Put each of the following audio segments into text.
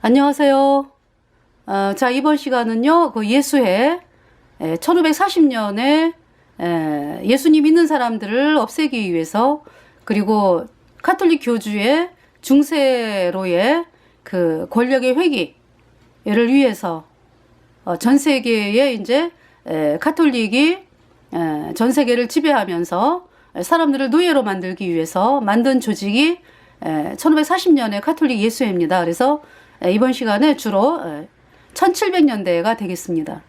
안녕하세요. 자, 이번 시간은요, 그 예수회, 1540년에 예수님 믿는 사람들을 없애기 위해서, 그리고 카톨릭 교주의 중세로의 그 권력의 회귀를 위해서 전 세계에 이제 카톨릭이 전 세계를 지배하면서 사람들을 노예로 만들기 위해서 만든 조직이 1540년의 카톨릭 예수회입니다. 그래서 이번 시간에 주로 1700년대가 되겠습니다.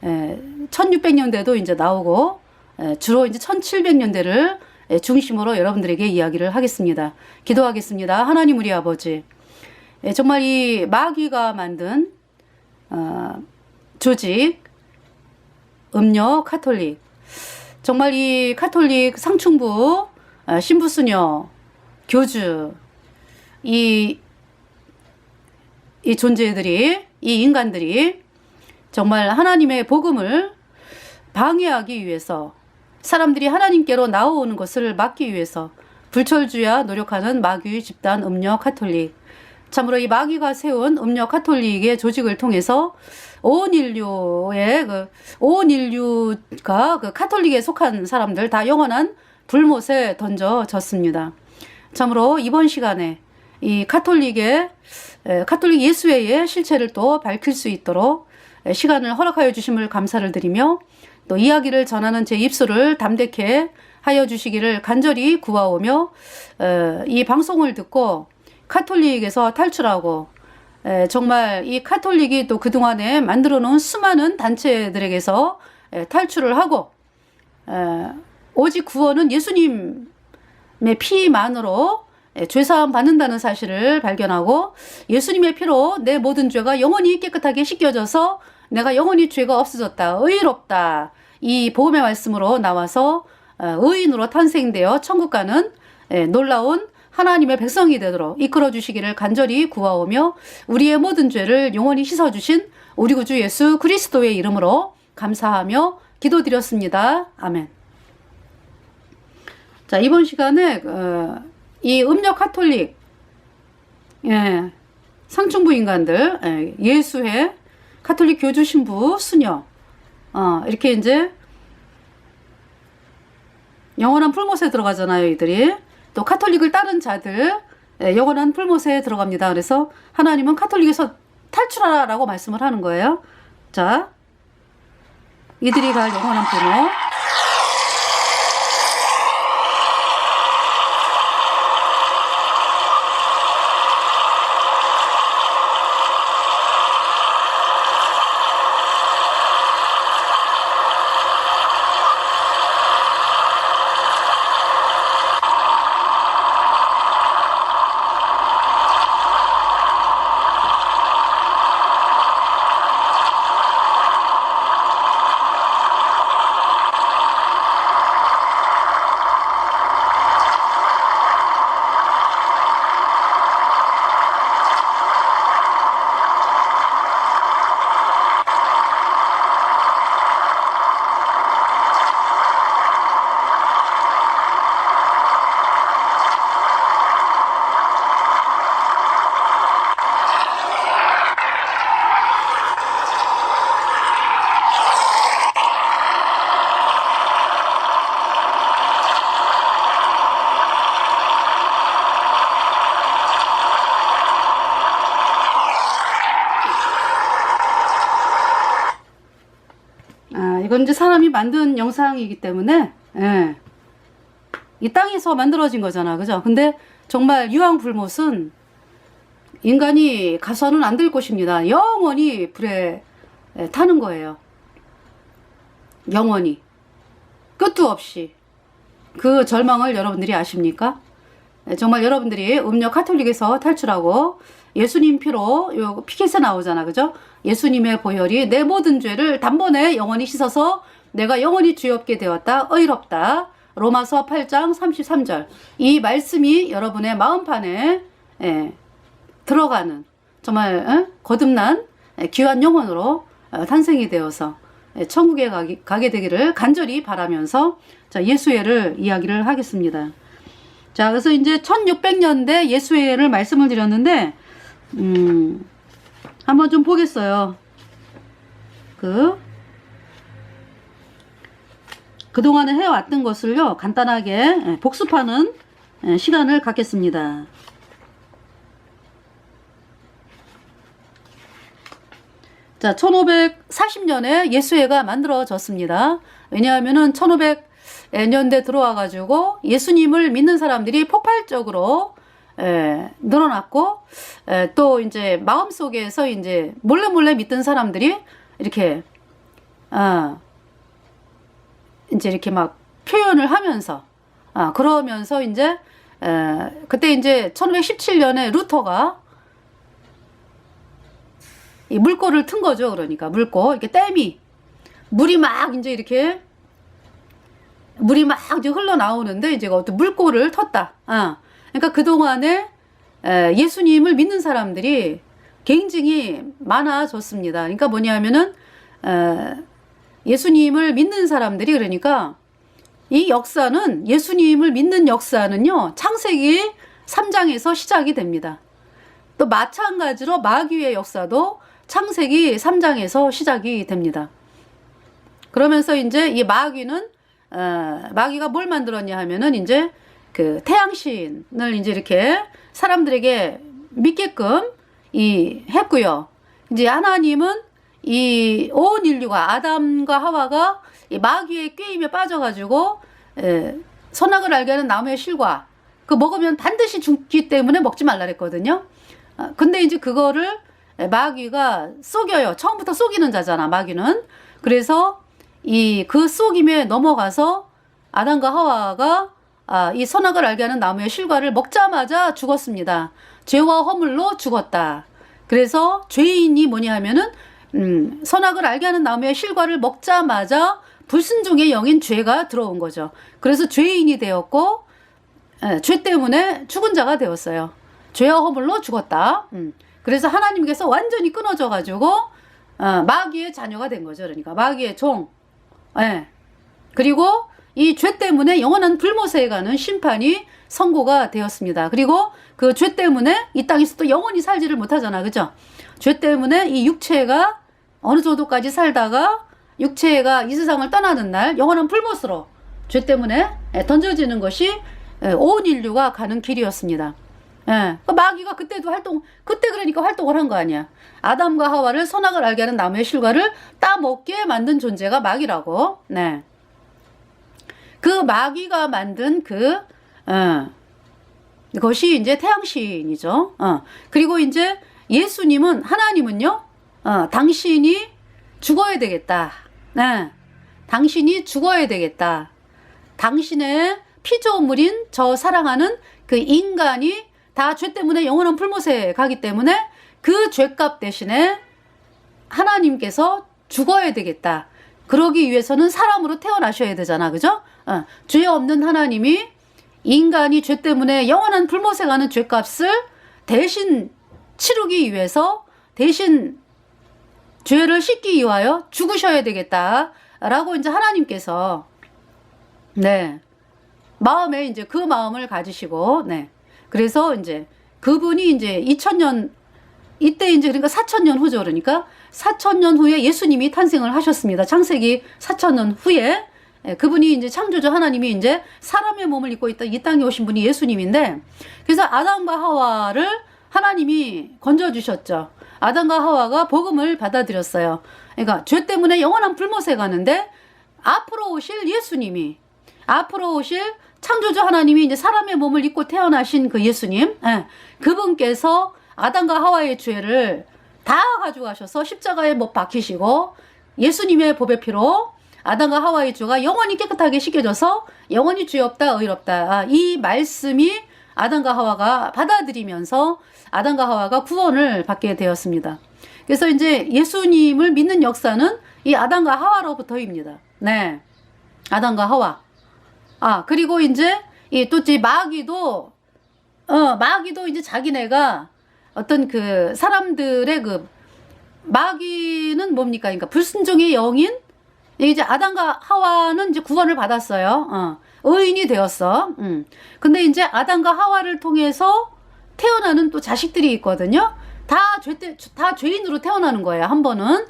1600년대도 이제 나오고 주로 이제 1700년대를 중심으로 여러분들에게 이야기를 하겠습니다. 기도하겠습니다. 하나님 우리 아버지, 정말 이 마귀가 만든 조직, 음녀 카톨릭, 정말 이 카톨릭 상층부, 신부수녀, 교주, 이 존재들이, 이 인간들이 정말 하나님의 복음을 방해하기 위해서, 사람들이 하나님께로 나오는 것을 막기 위해서 불철주야 노력하는 마귀 집단 음녀 카톨릭, 참으로 이 마귀가 세운 음녀 카톨릭의 조직을 통해서 온 인류가 그 카톨릭에 속한 사람들 다 영원한 불못에 던져졌습니다. 참으로 이번 시간에 이 카톨릭 예수회의 실체를 또 밝힐 수 있도록 시간을 허락하여 주심을 감사를 드리며, 또 이야기를 전하는 제 입술을 담대케 하여 주시기를 간절히 구하오며, 이 방송을 듣고 카톨릭에서 탈출하고, 정말 이 카톨릭이 또 그동안에 만들어 놓은 수많은 단체들에게서 탈출을 하고, 오직 구원은 예수님의 피만으로 죄사함 받는다는 사실을 발견하고, 예수님의 피로 내 모든 죄가 영원히 깨끗하게 씻겨져서 내가 영원히 죄가 없어졌다, 의롭다, 이 복음의 말씀으로 나와서 의인으로 탄생되어 천국 가는 놀라운 하나님의 백성이 되도록 이끌어 주시기를 간절히 구하오며, 우리의 모든 죄를 영원히 씻어주신 우리 구주 예수 그리스도의 이름으로 감사하며 기도드렸습니다. 아멘. 자, 이번 시간에 이 음녀 카톨릭, 상층부 인간들, 예수회, 카톨릭 교주 신부 수녀, 이렇게 이제 영원한 풀못에 들어가잖아요, 이들이. 또 카톨릭을 따른 자들, 영원한 풀못에 들어갑니다. 그래서 하나님은 카톨릭에서 탈출하라고 말씀을 하는 거예요. 자, 이들이 갈 영원한 풀못. 이건 이제 사람이 만든 영상이기 때문에, 이 땅에서 만들어진 거잖아, 그죠? 근데 정말 유황불못은 인간이 가서는 안 될 곳입니다. 영원히 불에 타는 거예요. 영원히. 끝도 없이. 그 절망을 여러분들이 아십니까? 정말 여러분들이 음녀 카톨릭에서 탈출하고 예수님 피로, 요 피켓에 나오잖아, 그죠? 예수님의 보혈이 내 모든 죄를 단번에 영원히 씻어서 내가 영원히 죄 없게 되었다, 의롭다. 로마서 8장 33절. 이 말씀이 여러분의 마음판에 들어가는 정말 거듭난 귀한 영혼으로 탄생이 되어서 천국에 가게 되기를 간절히 바라면서, 자, 예수회를 이야기를 하겠습니다. 자, 그래서 이제 1600년대 예수회를 말씀을 드렸는데, 한번 좀 보겠어요. 그동안에 해왔던 것을요, 간단하게 복습하는 시간을 갖겠습니다. 자, 1540년에 예수회가 만들어졌습니다. 왜냐하면은 1500년대 들어와가지고 예수님을 믿는 사람들이 폭발적으로 늘어났고, 또 이제 마음속에서 이제 몰래 믿던 사람들이 이렇게, 이제 이렇게 막 표현을 하면서, 그러면서 이제, 그때 이제 1517년에 루터가 이 물꼬를 튼 거죠. 그러니까 물꼬, 이렇게 댐이, 물이 막 이제 흘러나오는데 이제 어떤 물꼬를 텄다. 그러니까 그동안에 예수님을 믿는 사람들이 굉장히 많아졌습니다. 그러니까 뭐냐면은 예수님을 믿는 사람들이, 그러니까 이 역사는, 예수님을 믿는 역사는요, 창세기 3장에서 시작이 됩니다. 또 마찬가지로 마귀의 역사도 창세기 3장에서 시작이 됩니다. 그러면서 이제 이 마귀는, 마귀가 뭘 만들었냐 하면은 이제 그 태양신을 이제 이렇게 사람들에게 믿게끔 했고요. 이제 하나님은 이 온 인류가, 아담과 하와가 이 마귀의 꾀임에 빠져가지고 선악을 알게 하는 나무의 실과 그 먹으면 반드시 죽기 때문에 먹지 말라 그랬거든요. 근데 이제 그거를 마귀가 속여요. 처음부터 속이는 자잖아, 마귀는. 그래서 그 속임에 넘어가서 아담과 하와가 이 선악을 알게 하는 나무의 실과를 먹자마자 죽었습니다. 죄와 허물로 죽었다. 그래서 죄인이 뭐냐 하면은 선악을 알게 하는 나무의 실과를 먹자마자 불순종의 영인 죄가 들어온 거죠. 그래서 죄인이 되었고, 죄 때문에 죽은 자가 되었어요. 죄와 허물로 죽었다. 그래서 하나님께서 완전히 끊어져 가지고 마귀의 자녀가 된 거죠. 그러니까 마귀의 종. 그리고 이 죄 때문에 영원한 불못에 가는 심판이 선고가 되었습니다. 그리고 그 죄 때문에 이 땅에서 또 영원히 살지를 못하잖아. 그죠? 죄 때문에 이 육체가 어느 정도까지 살다가 육체가 이 세상을 떠나는 날 영원한 불못으로 죄 때문에 던져지는 것이 온 인류가 가는 길이었습니다. 마귀가 그때도 그때 그러니까 활동을 한 거 아니야. 아담과 하와를 선악을 알게 하는 나무의 실과를 따먹게 만든 존재가 마귀라고. 네. 그 마귀가 만든 그것이 이제 태양신이죠. 그리고 이제 예수님은, 하나님은요, 당신이 죽어야 되겠다. 네. 당신이 죽어야 되겠다. 당신의 피조물인 저 사랑하는 그 인간이 다 죄 때문에 영원한 불못에 가기 때문에 그 죄값 대신에 하나님께서 죽어야 되겠다. 그러기 위해서는 사람으로 태어나셔야 되잖아. 그죠? 죄 없는 하나님이 인간이 죄 때문에 영원한 불못에 가는 죄값을 대신 치르기 위해서, 대신 죄를 씻기 위하여 죽으셔야 되겠다. 라고 이제 하나님께서, 네, 마음에 이제 그 마음을 가지시고, 네. 그래서 이제 그분이 이제 2000년, 이때 이제 그러니까 4000년 후죠. 그러니까 4000년 후에 예수님이 탄생을 하셨습니다. 창세기 4000년 후에 그분이 이제 창조주 하나님이 이제 사람의 몸을 입고 있다 이 땅에 오신 분이 예수님인데, 그래서 아담과 하와를 하나님이 건져주셨죠. 아담과 하와가 복음을 받아들였어요. 그러니까 죄 때문에 영원한 불못에 가는데 앞으로 오실 예수님이, 앞으로 오실 창조주 하나님이 이제 사람의 몸을 입고 태어나신 그 예수님, 그분께서 아담과 하와의 죄를 다 가져가셔서 십자가에 못 박히시고 예수님의 보배 피로 아담과 하와의 죄가 영원히 깨끗하게 씻겨져서 영원히 죄 없다, 의롭다. 이 말씀이 아담과 하와가 받아들이면서 아담과 하와가 구원을 받게 되었습니다. 그래서 이제 예수님을 믿는 역사는 이 아담과 하와로부터입니다. 네. 아담과 하와. 그리고 이제 또 마귀도 이제 자기네가 어떤 그 사람들의 마귀는 뭡니까? 그러니까 불순종의 영인? 이제 아담과 하와는 이제 구원을 받았어요. 의인이 되었어. 근데 이제 아담과 하와를 통해서 태어나는 또 자식들이 있거든요. 다 죄인으로 태어나는 거예요. 한 번은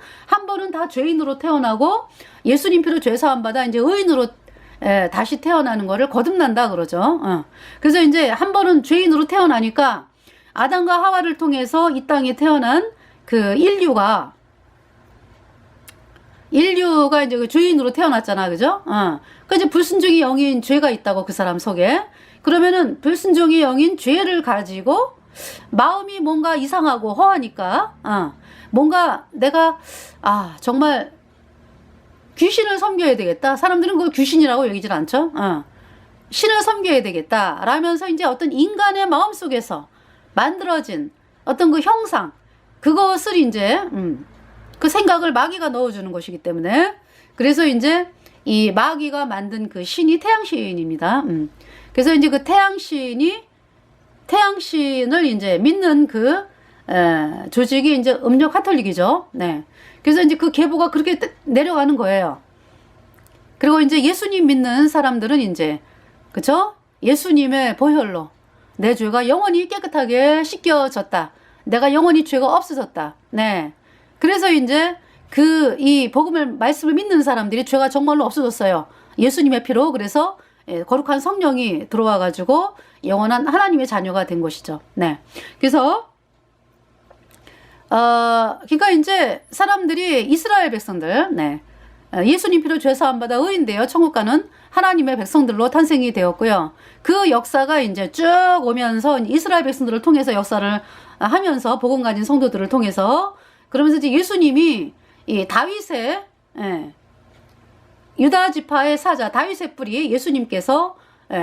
다 죄인으로 태어나고 예수님 피로 죄 사함 받아 이제 의인으로 다시 태어나는 거를 거듭난다 그러죠. 그래서 이제 한 번은 죄인으로 태어나니까 아담과 하와를 통해서 이 땅에 태어난 그 인류가 이제 그 죄인으로 태어났잖아, 그죠? 그 이제 불순종의 영인 죄가 있다고 그 사람 속에. 그러면은 불순종의 영인 죄를 가지고 마음이 뭔가 이상하고 허하니까, 뭔가 내가 정말 귀신을 섬겨야 되겠다. 사람들은 그걸 귀신이라고 여기질 않죠. 신을 섬겨야 되겠다. 라면서 이제 어떤 인간의 마음 속에서 만들어진 어떤 그 형상, 그것을 이제, 그 생각을 마귀가 넣어주는 것이기 때문에, 그래서 이제 이 마귀가 만든 그 신이 태양신입니다. 그래서 이제 그 태양신을 이제 믿는 그 조직이 이제 음력 카톨릭이죠. 네. 그래서 이제 그 계보가 그렇게 내려가는 거예요. 그리고 이제 예수님 믿는 사람들은 이제, 그쵸? 예수님의 보혈로 내 죄가 영원히 깨끗하게 씻겨졌다. 내가 영원히 죄가 없어졌다. 네. 그래서 이제 이 말씀을 믿는 사람들이 죄가 정말로 없어졌어요. 예수님의 피로. 그래서 거룩한 성령이 들어와 가지고 영원한 하나님의 자녀가 된 것이죠. 네. 그래서 그러니까 이제 사람들이 이스라엘 백성들, 네. 예수님 피로 죄 사함 받아 의인되어 천국 가는 하나님의 백성들로 탄생이 되었고요. 그 역사가 이제 쭉 오면서 이스라엘 백성들을 통해서 역사를 하면서 복음 가진 성도들을 통해서, 그러면서 이제 예수님이 이 다윗의 유다 지파의 사자 다윗의 뿌리 예수님께서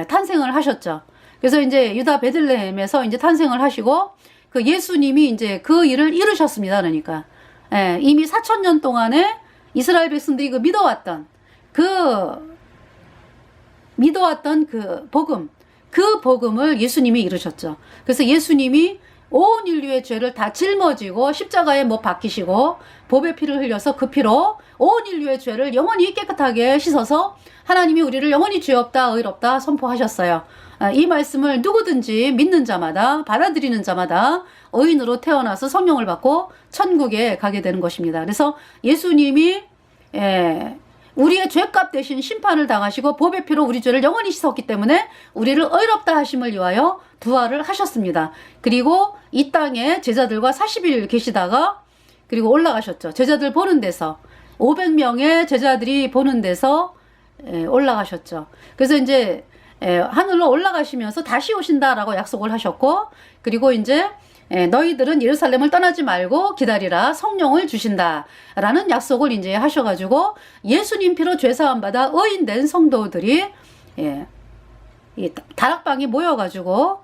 탄생을 하셨죠. 그래서 이제 유다 베들레헴에서 이제 탄생을 하시고 그 예수님이 이제 그 일을 이루셨습니다. 그러니까 이미 4,000년 동안에 이스라엘 백성들이 그 믿어왔던 그 복음, 그 복음을 예수님이 이루셨죠. 그래서 예수님이 온 인류의 죄를 다 짊어지고 십자가에 못 박히시고 보배 피를 흘려서 그 피로 온 인류의 죄를 영원히 깨끗하게 씻어서 하나님이 우리를 영원히 죄 없다 의롭다 선포하셨어요. 이 말씀을 누구든지 믿는 자마다 받아들이는 자마다 의인으로 태어나서 성령을 받고 천국에 가게 되는 것입니다. 그래서 예수님이 우리의 죄값 대신 심판을 당하시고 보배 피로 우리 죄를 영원히 씻었기 때문에 우리를 의롭다 하심을 위하여 부활을 하셨습니다. 그리고 이 땅에 제자들과 40일 계시다가 그리고 올라가셨죠. 제자들 보는 데서 500명의 제자들이 보는 데서 올라가셨죠. 그래서 이제 하늘로 올라가시면서 다시 오신다라고 약속을 하셨고, 그리고 이제 너희들은 예루살렘을 떠나지 말고 기다리라 성령을 주신다라는 약속을 이제 하셔가지고 예수님 피로 죄사함 받아 의인된 성도들이 이 다락방에 모여가지고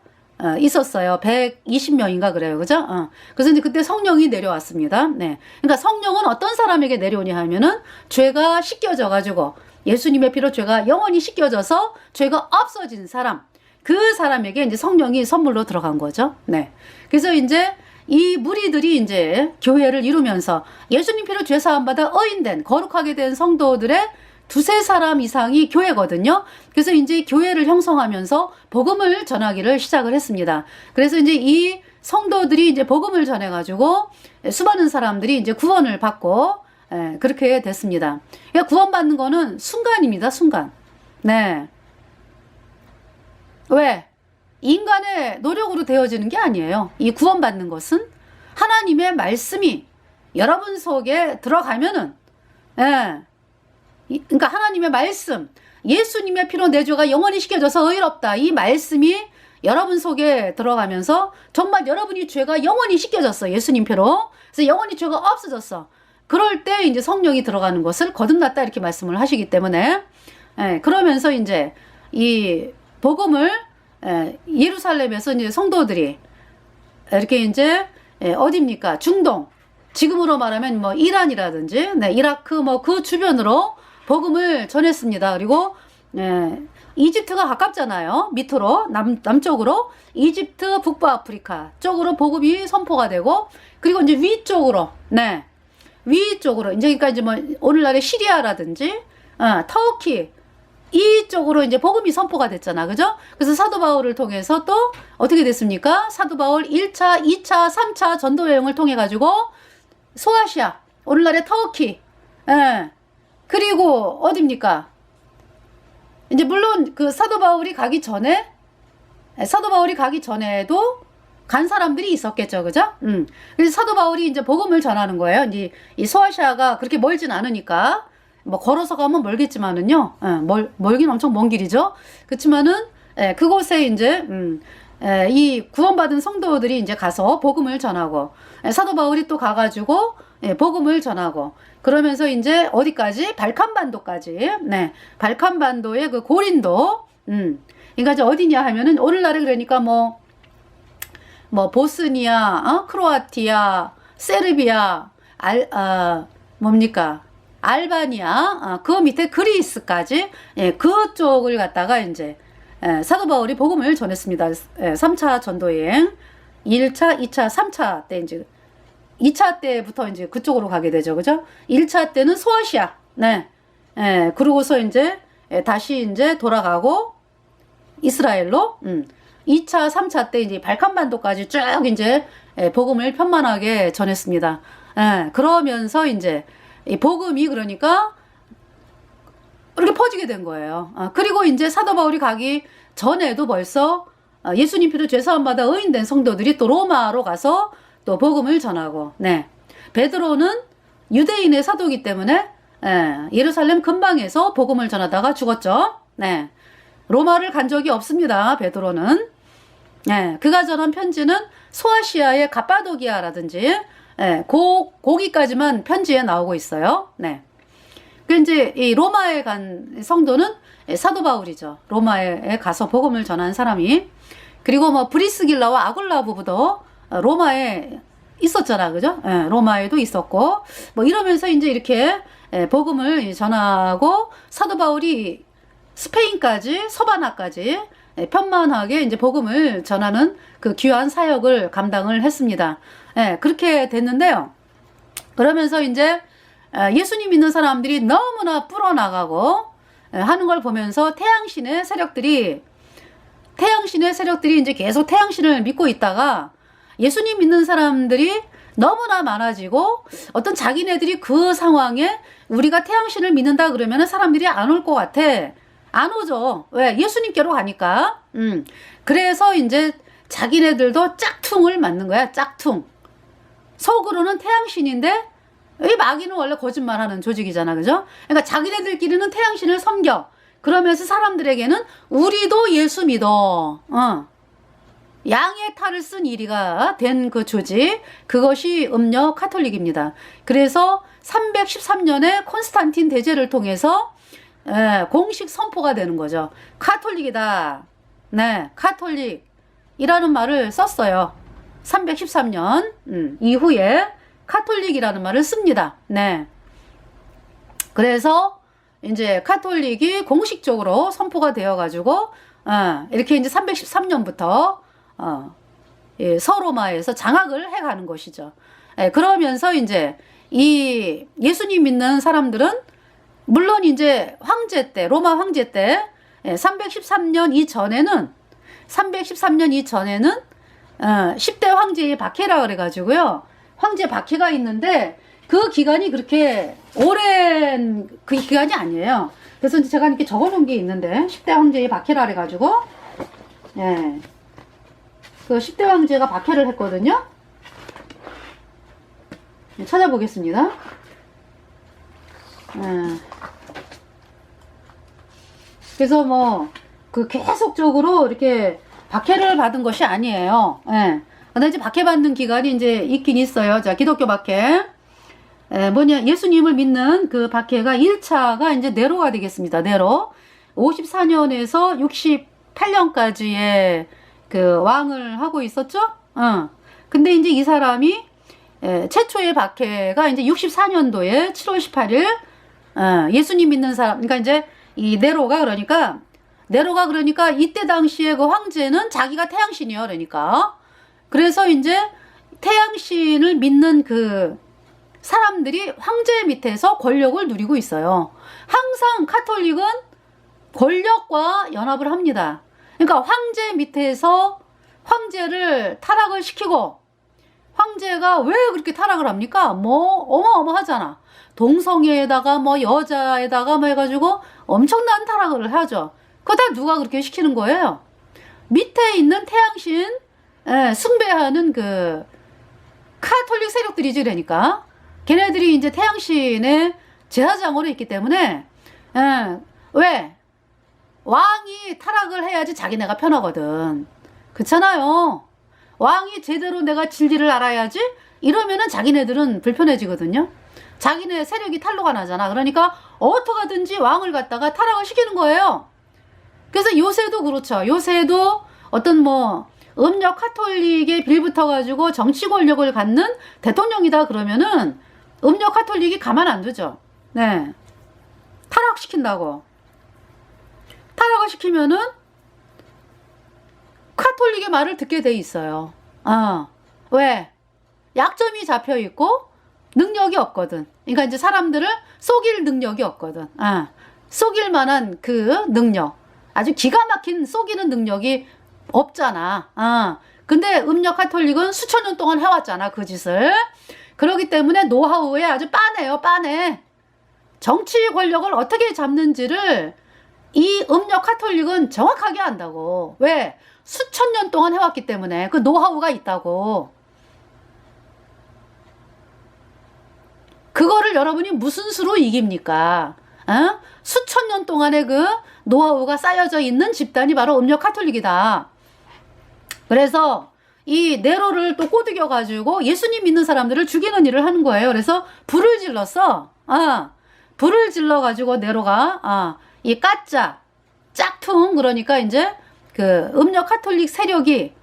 있었어요. 120명인가 그래요. 그죠? 그래서 이제 그때 성령이 내려왔습니다. 네. 그러니까 성령은 어떤 사람에게 내려오냐 하면은 죄가 씻겨져가지고 예수님의 피로 죄가 영원히 씻겨져서 죄가 없어진 사람, 그 사람에게 이제 성령이 선물로 들어간 거죠. 네. 그래서 이제 이 무리들이 이제 교회를 이루면서 예수님 피로 죄 사함 받아 의인된 거룩하게 된 성도들의 두세 사람 이상이 교회거든요. 그래서 이제 교회를 형성하면서 복음을 전하기를 시작을 했습니다. 그래서 이제 이 성도들이 이제 복음을 전해가지고 수많은 사람들이 이제 구원을 받고 그렇게 됐습니다. 그러니까 구원받는 거는 순간입니다. 순간. 네. 왜? 인간의 노력으로 되어지는 게 아니에요. 이 구원받는 것은 하나님의 말씀이 여러분 속에 들어가면은, 그러니까 하나님의 말씀, 예수님의 피로 내 죄가 영원히 씻겨져서 의롭다. 이 말씀이 여러분 속에 들어가면서 정말 여러분이 죄가 영원히 씻겨졌어. 예수님 피로. 그래서 영원히 죄가 없어졌어. 그럴 때 이제 성령이 들어가는 것을 거듭났다 이렇게 말씀을 하시기 때문에, 그러면서 이제 이 복음을 예루살렘에서 이제 성도들이 이렇게 이제 어디입니까? 중동, 지금으로 말하면 뭐 이란이라든지 이라크 뭐 그 주변으로 복음을 전했습니다. 그리고 이집트가 가깝잖아요. 밑으로 남쪽으로 이집트, 북부아프리카 쪽으로 복음이 선포가 되고, 그리고 이제 위쪽으로 위쪽으로 이제 그러니까 이제 뭐 오늘날의 시리아라든지 터키 이쪽으로 이제 복음이 선포가 됐잖아. 그죠? 그래서 사도 바울을 통해서 또 어떻게 됐습니까? 사도 바울 1차, 2차, 3차 전도 여행을 통해 가지고 소아시아, 오늘날의 터키, 예. 그리고 어딥니까? 이제 물론 그 사도 바울이 가기 전에도 간 사람들이 있었겠죠. 그죠? 그래서 사도 바울이 이제 복음을 전하는 거예요. 이제 이 소아시아가 그렇게 멀진 않으니까 뭐 걸어서 가면 멀겠지만은요. 멀긴 엄청 먼 길이죠. 그렇지만은 그곳에 이제 이 구원받은 성도들이 이제 가서 복음을 전하고 사도 바울이 또 가가지고 복음을 전하고 그러면서 이제 어디까지? 발칸반도까지. 네. 발칸반도의 그 고린도. 그러니까 이제 어디냐 하면은 오늘날에 그러니까 뭐 보스니아, 크로아티아, 세르비아, 뭡니까? 알바니아, 그 밑에 그리스까지, 그쪽을 갖다가 이제, 사도 바울이 복음을 전했습니다. 3차 전도여행, 1차, 2차, 3차 때 이제, 2차 때부터 이제 그쪽으로 가게 되죠. 그죠? 1차 때는 소아시아, 네. 그러고서 이제, 다시 이제 돌아가고, 이스라엘로, 2차, 3차 때 이제 발칸반도까지 쭉 이제, 복음을 편만하게 전했습니다. 그러면서 이제, 이 복음이 그러니까 이렇게 퍼지게 된 거예요. 그리고 이제 사도 바울이 가기 전에도 벌써 예수님 피로 죄사함 받아 의인된 성도들이 또 로마로 가서 또 복음을 전하고, 네. 베드로는 유대인의 사도이기 때문에 예루살렘 근방에서 복음을 전하다가 죽었죠. 네. 로마를 간 적이 없습니다. 베드로는. 그가 전한 편지는 소아시아의 갑바도기아라든지 거기까지만 편지에 나오고 있어요. 네. 그 이제 이 로마에 간 성도는 사도 바울이죠. 로마에 가서 복음을 전한 사람이. 그리고 뭐 브리스길라와 아굴라 부부도 로마에 있었잖아. 그죠? 로마에도 있었고 뭐 이러면서 이제 이렇게 복음을 전하고 사도 바울이 스페인까지 서바나까지 편만하게 이제 복음을 전하는 그 귀한 사역을 감당을 했습니다. 그렇게 됐는데요. 그러면서 이제 예수님 믿는 사람들이 너무나 불어나가고 하는 걸 보면서 태양신의 세력들이 이제 계속 태양신을 믿고 있다가 예수님 믿는 사람들이 너무나 많아지고 어떤 자기네들이 그 상황에 우리가 태양신을 믿는다 그러면 사람들이 안 올 것 같아. 안 오죠. 왜? 예수님께로 가니까. 그래서 이제 자기네들도 짝퉁을 맞는 거야. 짝퉁. 속으로는 태양신인데 이 마귀는 원래 거짓말하는 조직이잖아. 그죠? 그러니까 자기네들끼리는 태양신을 섬겨. 그러면서 사람들에게는 우리도 예수 믿어. 양의 탈을 쓴 이리가 된 그 조직. 그것이 음력 카톨릭입니다. 그래서 313년에 콘스탄틴 대제를 통해서 공식 선포가 되는 거죠. 카톨릭이다. 네, 카톨릭이라는 말을 썼어요. 313년 이후에 카톨릭이라는 말을 씁니다. 네. 그래서 이제 카톨릭이 공식적으로 선포가 되어가지고 이렇게 이제 313년부터 서로마에서 장악을 해가는 것이죠. 그러면서 이제 이 예수님 믿는 사람들은 물론 이제 황제 때, 로마 황제 때 313년 이전에는 10대 황제의 박해라 그래가지고요. 황제 박해가 있는데 그 기간이 그렇게 오랜 그 기간이 아니에요. 그래서 이제 제가 이렇게 적어놓은 게 있는데 10대 황제의 박해라 그래가지고 그 10대 황제가 박해를 했거든요. 찾아보겠습니다. 그래서 뭐 그 계속적으로 이렇게 박해를 받은 것이 아니에요. 근데 이제 박해받는 기간이 이제 있긴 있어요. 자, 기독교 박해. 예수님을 믿는 그 박해가 1차가 이제 네로가 되겠습니다. 네로. 54년에서 68년까지의 그 왕을 하고 있었죠. 근데 이제 이 사람이 최초의 박해가 이제 64년도에 7월 18일 예수님 믿는 사람, 그러니까 이제 이 네로가 그러니까 이때 당시에 그 황제는 자기가 태양신이요. 그래서 이제 태양신을 믿는 그 사람들이 황제 밑에서 권력을 누리고 있어요. 항상 카톨릭은 권력과 연합을 합니다. 그러니까 황제 밑에서 황제를 타락을 시키고, 황제가 왜 그렇게 타락을 합니까? 뭐 어마어마하잖아. 동성애에다가 뭐 여자에다가 뭐 해가지고 엄청난 타락을 하죠. 그거 다 누가 그렇게 시키는 거예요? 밑에 있는 태양신 숭배하는 그 카톨릭 세력들이지. 그러니까 걔네들이 이제 태양신의 제사장으로 있기 때문에 왜? 왕이 타락을 해야지 자기네가 편하거든. 그렇잖아요. 왕이 제대로 내가 진리를 알아야지 이러면은 자기네들은 불편해지거든요. 자기네 세력이 탄로가 나잖아. 그러니까 어떻게든지 왕을 갖다가 타락을 시키는 거예요. 그래서 요새도 그렇죠. 요새도 어떤 뭐 음력 카톨릭에 빌붙어가지고 정치 권력을 갖는 대통령이다 그러면은 음력 카톨릭이 가만 안 두죠. 네. 타락시킨다고. 타락을 시키면은 카톨릭의 말을 듣게 돼 있어요. 왜? 약점이 잡혀 있고 능력이 없거든. 그러니까 이제 사람들을 속일 능력이 없거든. 속일 만한 그 능력. 아주 기가 막힌 속이는 능력이 없잖아. 근데 음력 카톨릭은 수천 년 동안 해왔잖아, 그 짓을. 그렇기 때문에 노하우에 아주 빠네요, 빠네. 정치 권력을 어떻게 잡는지를 이 음력 카톨릭은 정확하게 안다고. 왜? 수천 년 동안 해왔기 때문에 그 노하우가 있다고. 그거를 여러분이 무슨 수로 이깁니까? 수천 년 동안의 그 노하우가 쌓여져 있는 집단이 바로 음력 카톨릭이다. 그래서 이 네로를 또 꼬드겨 가지고 예수님 믿는 사람들을 죽이는 일을 하는 거예요. 그래서 불을 질렀어. 불을 질러 가지고 네로가 이 까짜 짝퉁, 그러니까 이제 그 음력 카톨릭 세력이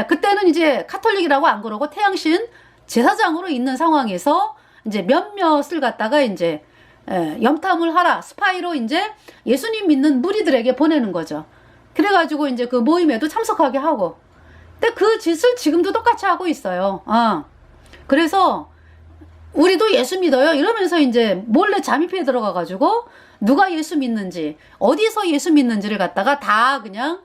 그때는 이제 카톨릭이라고 안 그러고 태양신 제사장으로 있는 상황에서 이제 몇몇을 갖다가 이제 염탐을 하라, 스파이로 이제 예수님 믿는 무리들에게 보내는 거죠. 그래가지고 이제 그 모임에도 참석하게 하고. 근데 그 짓을 지금도 똑같이 하고 있어요. 그래서 우리도 예수 믿어요 이러면서 이제 몰래 잠입해 들어가가지고 누가 예수 믿는지, 어디서 예수 믿는지를 갖다가 다 그냥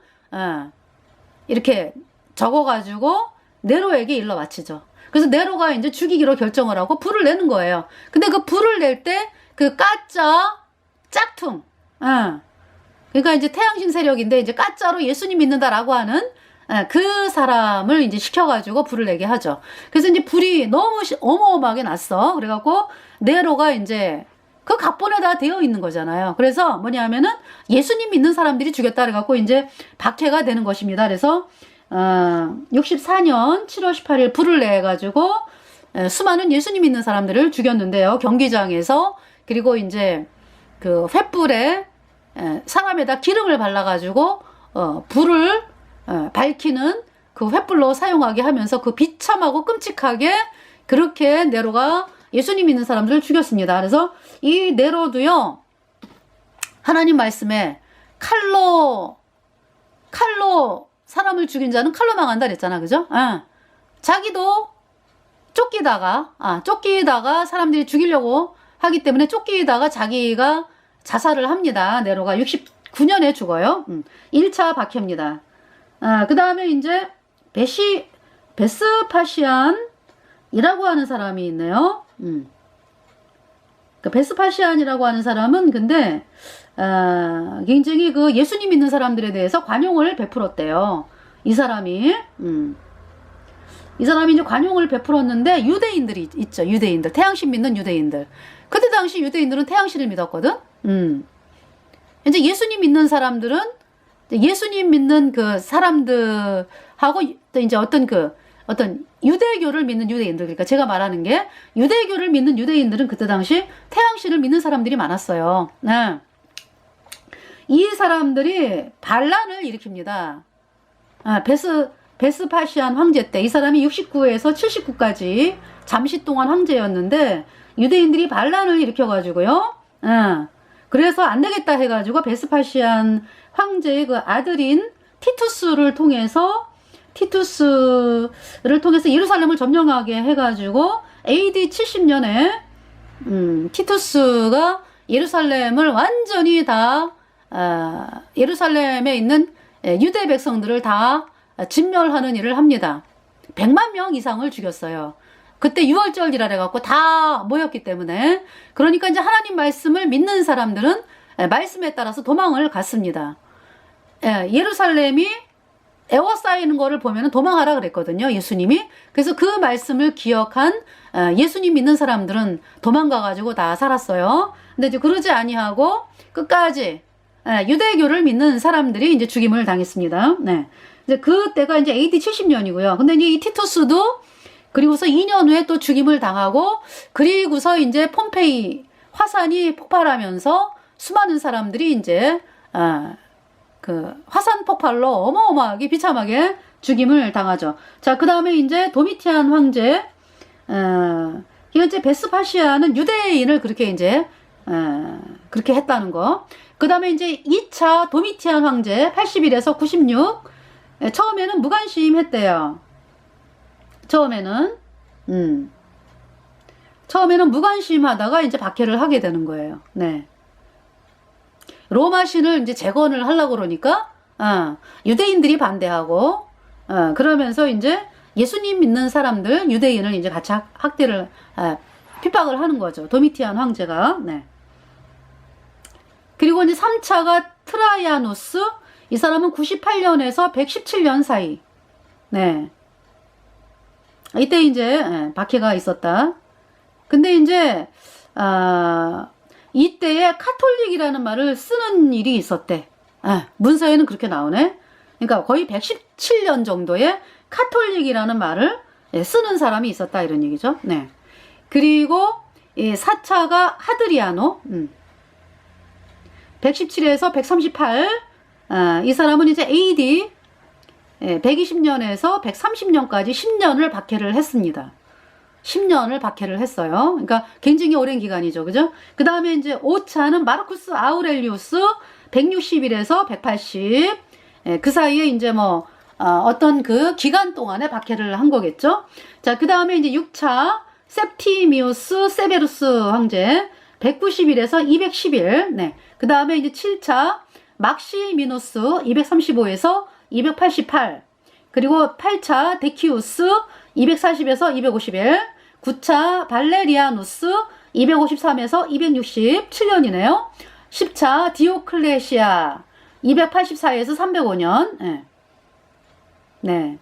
이렇게 적어가지고 네로에게 일러 바치죠. 그래서 네로가 이제 죽이기로 결정을 하고 불을 내는 거예요. 근데 그 불을 낼 때 그 까짜 짝퉁, 그러니까 이제 태양신 세력인데 이제 까짜로 예수님 믿는다라고 하는 그 사람을 이제 시켜가지고 불을 내게 하죠. 그래서 이제 불이 너무 어마어마하게 났어. 그래갖고 네로가 이제 그 각본에 다 되어 있는 거잖아요. 그래서 뭐냐면은 예수님 믿는 사람들이 죽였다 그래갖고 이제 박해가 되는 것입니다. 그래서 64년 7월 18일 불을 내가지고 수많은 예수님 믿는 사람들을 죽였는데요. 경기장에서. 그리고 이제 그 횃불에 사람에다 기름을 발라가지고 불을 밝히는 그 횃불로 사용하게 하면서 그 비참하고 끔찍하게 그렇게 네로가 예수님 믿는 사람들을 죽였습니다. 그래서 이 네로도요, 하나님 말씀에 칼로 사람을 죽인 자는 칼로 망한다 그랬잖아. 그죠? 자기도 쫓기다가 사람들이 죽이려고 하기 때문에 쫓기다가 자기가 자살을 합니다. 네로가 69년에 죽어요. 1차 박해입니다. 그 다음에 이제 베스파시안이라고 하는 사람이 있네요. 그 베스파시안이라고 하는 사람은 근데 굉장히 그 예수님 믿는 사람들에 대해서 관용을 베풀었대요. 이 사람이 이제 관용을 베풀었는데 유대인들이 있죠. 유대인들, 태양신 믿는 유대인들. 그때 당시 유대인들은 태양신을 믿었거든. 이제 예수님 믿는 사람들은 예수님 믿는 그 사람들하고 또 이제 어떤 유대교를 믿는 유대인들, 그러니까 제가 말하는 게 유대교를 믿는 유대인들은 그때 당시 태양신을 믿는 사람들이 많았어요. 이 사람들이 반란을 일으킵니다. 베스파시안 황제 때 이 사람이 69에서 79까지 잠시 동안 황제였는데 유대인들이 반란을 일으켜가지고요. 그래서 안 되겠다 해가지고 베스파시안 황제의 그 아들인 티투스를 통해서 예루살렘을 점령하게 해가지고 AD 70년에 티투스가 예루살렘을 완전히 다 예루살렘에 있는 유대 백성들을 다 진멸하는 일을 합니다. 100만 명 이상을 죽였어요. 그때 6월절이라 해갖고 다 모였기 때문에. 그러니까 이제 하나님 말씀을 믿는 사람들은 말씀에 따라서 도망을 갔습니다. 예루살렘이 에워싸이는 거를 보면 도망하라 그랬거든요, 예수님이. 그래서 그 말씀을 기억한 예수님 믿는 사람들은 도망가가지고 다 살았어요. 근데 이제 그러지 아니하고 끝까지 유대교를 믿는 사람들이 이제 죽임을 당했습니다. 네. 이제 그때가 이제 AD 70년이고요. 근데 이제 이 티투스도 그리고서 2년 후에 또 죽임을 당하고, 그리고서 이제 폼페이 화산이 폭발하면서 수많은 사람들이 이제 그 화산 폭발로 어마어마하게 비참하게 죽임을 당하죠. 자, 그 다음에 이제 도미티안 황제, 현재 베스파시아는 유대인을 그렇게 이제 그렇게 했다는 거. 그 다음에 이제 2차 도미티안 황제 81에서 96, 처음에는 무관심 했대요. 처음에는 무관심 하다가 이제 박해를 하게 되는 거예요. 네. 로마 신을 이제 재건을 하려고 그러니까, 유대인들이 반대하고, 그러면서 이제 예수님 믿는 사람들, 유대인을 이제 같이 학대를, 핍박을 하는 거죠. 도미티안 황제가. 네. 그리고 이제 3차가 트라이아누스, 이 사람은 98년에서 117년 사이. 네. 이때 이제 박해가 있었다. 근데 이제 이때에 카톨릭이라는 말을 쓰는 일이 있었대. 문서에는 그렇게 나오네. 그러니까 거의 117년 정도의 카톨릭이라는 말을 쓰는 사람이 있었다, 이런 얘기죠. 네. 그리고 이 4차가 하드리아노, 117에서 138. 이 사람은 이제 AD 120년에서 130년까지 10년을 박해를 했습니다. 10년을 박해를 했어요. 그러니까 굉장히 오랜 기간이죠. 그죠? 그 다음에 이제 5차는 마르쿠스 아우렐리우스 161에서 180. 그 사이에 이제 뭐, 어떤 그 기간 동안에 박해를 한 거겠죠? 자, 그 다음에 이제 6차 septimius severus 황제 191에서 211. 네. 그 다음에 이제 7차 막시미누스 235에서 288. 그리고 8차 데키우스 240에서 251. 9차 발레리아누스 253에서 267년이네요. 10차 디오클레시아 284에서 305년. 네. 네.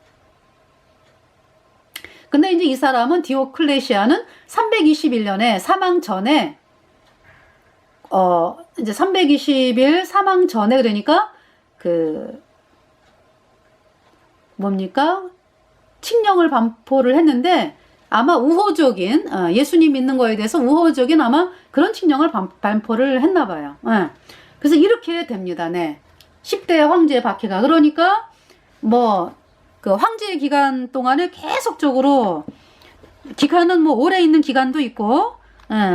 근데 이제 이 사람은 디오클레시아는 321년에 사망 전에 이제 320일 사망 전에, 그러니까 그 뭡니까? 칙령을 반포를 했는데 아마 우호적인, 예수님 믿는 거에 대해서 우호적인 아마 그런 칙령을 반포를 했나 봐요. 그래서 이렇게 됩니다. 네. 10대 황제 박해가. 그러니까 뭐 그 황제 기간 동안에 계속적으로, 기간은 뭐 오래 있는 기간도 있고,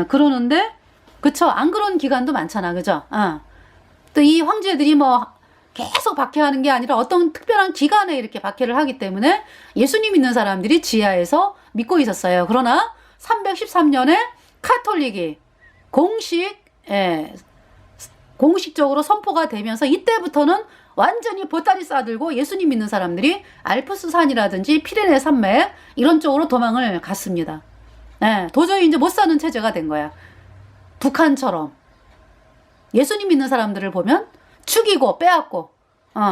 그러는데, 그쵸? 안 그런 기간도 많잖아. 그죠? 또 이 황제들이 뭐 계속 박해하는 게 아니라 어떤 특별한 기간에 이렇게 박해를 하기 때문에 예수님 믿는 사람들이 지하에서 믿고 있었어요. 그러나 313년에 카톨릭이 공식적으로 선포가 되면서 이때부터는 완전히 보따리 싸들고 예수님 믿는 사람들이 알프스 산이라든지 피레네 산맥 이런 쪽으로 도망을 갔습니다. 도저히 이제 못 사는 체제가 된 거야. 북한처럼 예수님 믿는 사람들을 보면 죽이고 빼앗고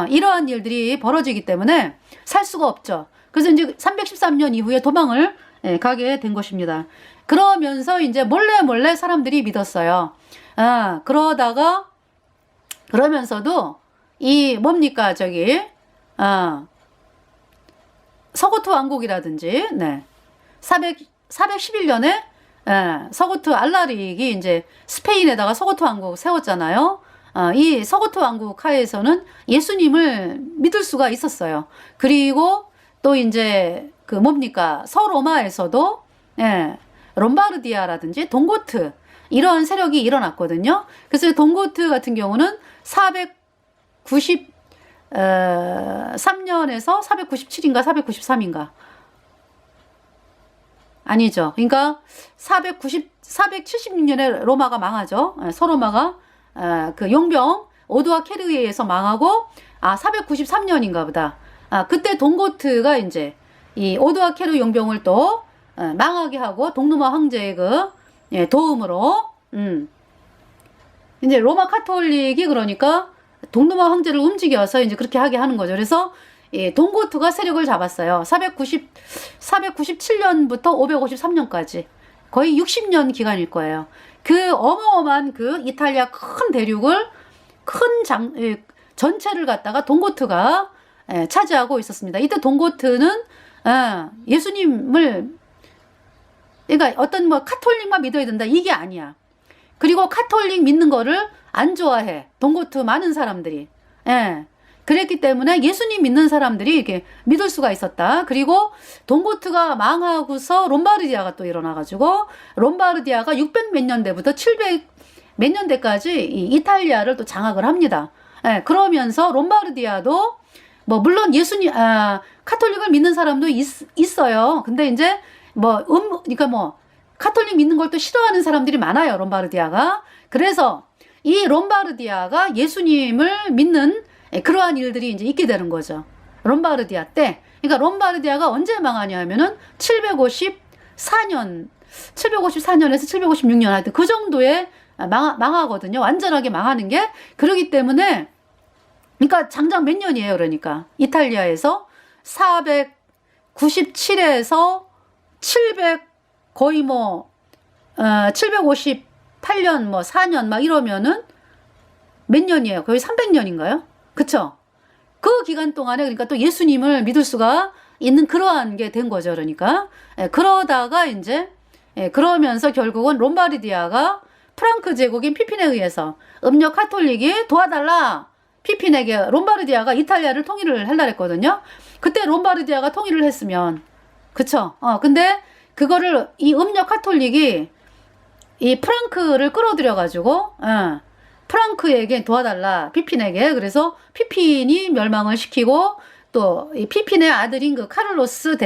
이러한 일들이 벌어지기 때문에 살 수가 없죠. 그래서 이제 313년 이후에 도망을 가게 된 것입니다. 그러면서 이제 몰래 사람들이 믿었어요. 그러면서도 이 뭡니까 저기 서고트 왕국이라든지 411년에 서고트 알라릭이 이제 스페인에다가 서고트 왕국 세웠잖아요. 이 서고트 왕국 하에서는 예수님을 믿을 수가 있었어요. 그리고 또 이제 그 뭡니까 서로마에서도 롬바르디아라든지 동고트 이러한 세력이 일어났거든요. 그래서 동고트 같은 경우는 493년에서 497인가 493인가 아니죠. 그러니까 476년에 로마가 망하죠. 서로마가 그 용병 오도와 케르에 의해서 망하고, 493년인가 보다. 그때 동고트가 이제 이 오도와 케르 용병을 또 망하게 하고 동로마 황제의 그 도움으로 이제 로마 카톨릭이 그러니까 동로마 황제를 움직여서 이제 그렇게 하게 하는 거죠. 그래서 동고트가 세력을 잡았어요. 497년부터 553년까지 거의 60년 기간일 거예요. 그 어마어마한 그 이탈리아 큰 대륙을 전체를 갖다가 동고트가 차지하고 있었습니다. 이때 동고트는 예수님을 그러니까 어떤 뭐 카톨릭만 믿어야 된다 이게 아니야. 그리고 카톨릭 믿는 거를 안 좋아해. 동고트 많은 사람들이. 그랬기 때문에 예수님 믿는 사람들이 이렇게 믿을 수가 있었다. 그리고 동고트가 망하고서 롬바르디아가 또 일어나가지고 롬바르디아가 600 몇 년대부터 700 몇 년대까지 이탈리아를 또 장악을 합니다. 그러면서 롬바르디아도 뭐 물론 예수님 카톨릭을 믿는 사람도 있어요. 근데 이제 그러니까 뭐 카톨릭 믿는 걸 또 싫어하는 사람들이 많아요. 롬바르디아가. 그래서 이 롬바르디아가 예수님을 믿는 그러한 일들이 이제 있게 되는 거죠. 롬바르디아 때. 그러니까 롬바르디아가 언제 망하냐 하면은 754년에서 756년 하여튼 그 정도에 망하거든요. 완전하게 망하는 게. 그러기 때문에 그러니까 장장 몇 년이에요. 그러니까 이탈리아에서 497에서 700 거의 758년 4년 막 이러면은 몇 년이에요? 거의 300년인가요? 그쵸? 그 기간 동안에 그러니까 또 예수님을 믿을 수가 있는 그러한 게 된 거죠. 그러니까 그러다가 이제 그러면서 결국은 롬바르디아가 프랑크 제국인 피핀에 의해서 음력 카톨릭이 도와달라. 피핀에게 롬바르디아가 이탈리아를 통일을 하려 했거든요. 그때 롬바르디아가 통일을 했으면 그쵸? 근데 그거를 이 음력 카톨릭이 이 프랑크를 끌어들여가지고 프랑크에게 도와달라. 피핀에게. 그래서 피핀이 멸망을 시키고 또 이 피핀의 아들인 그 카를로스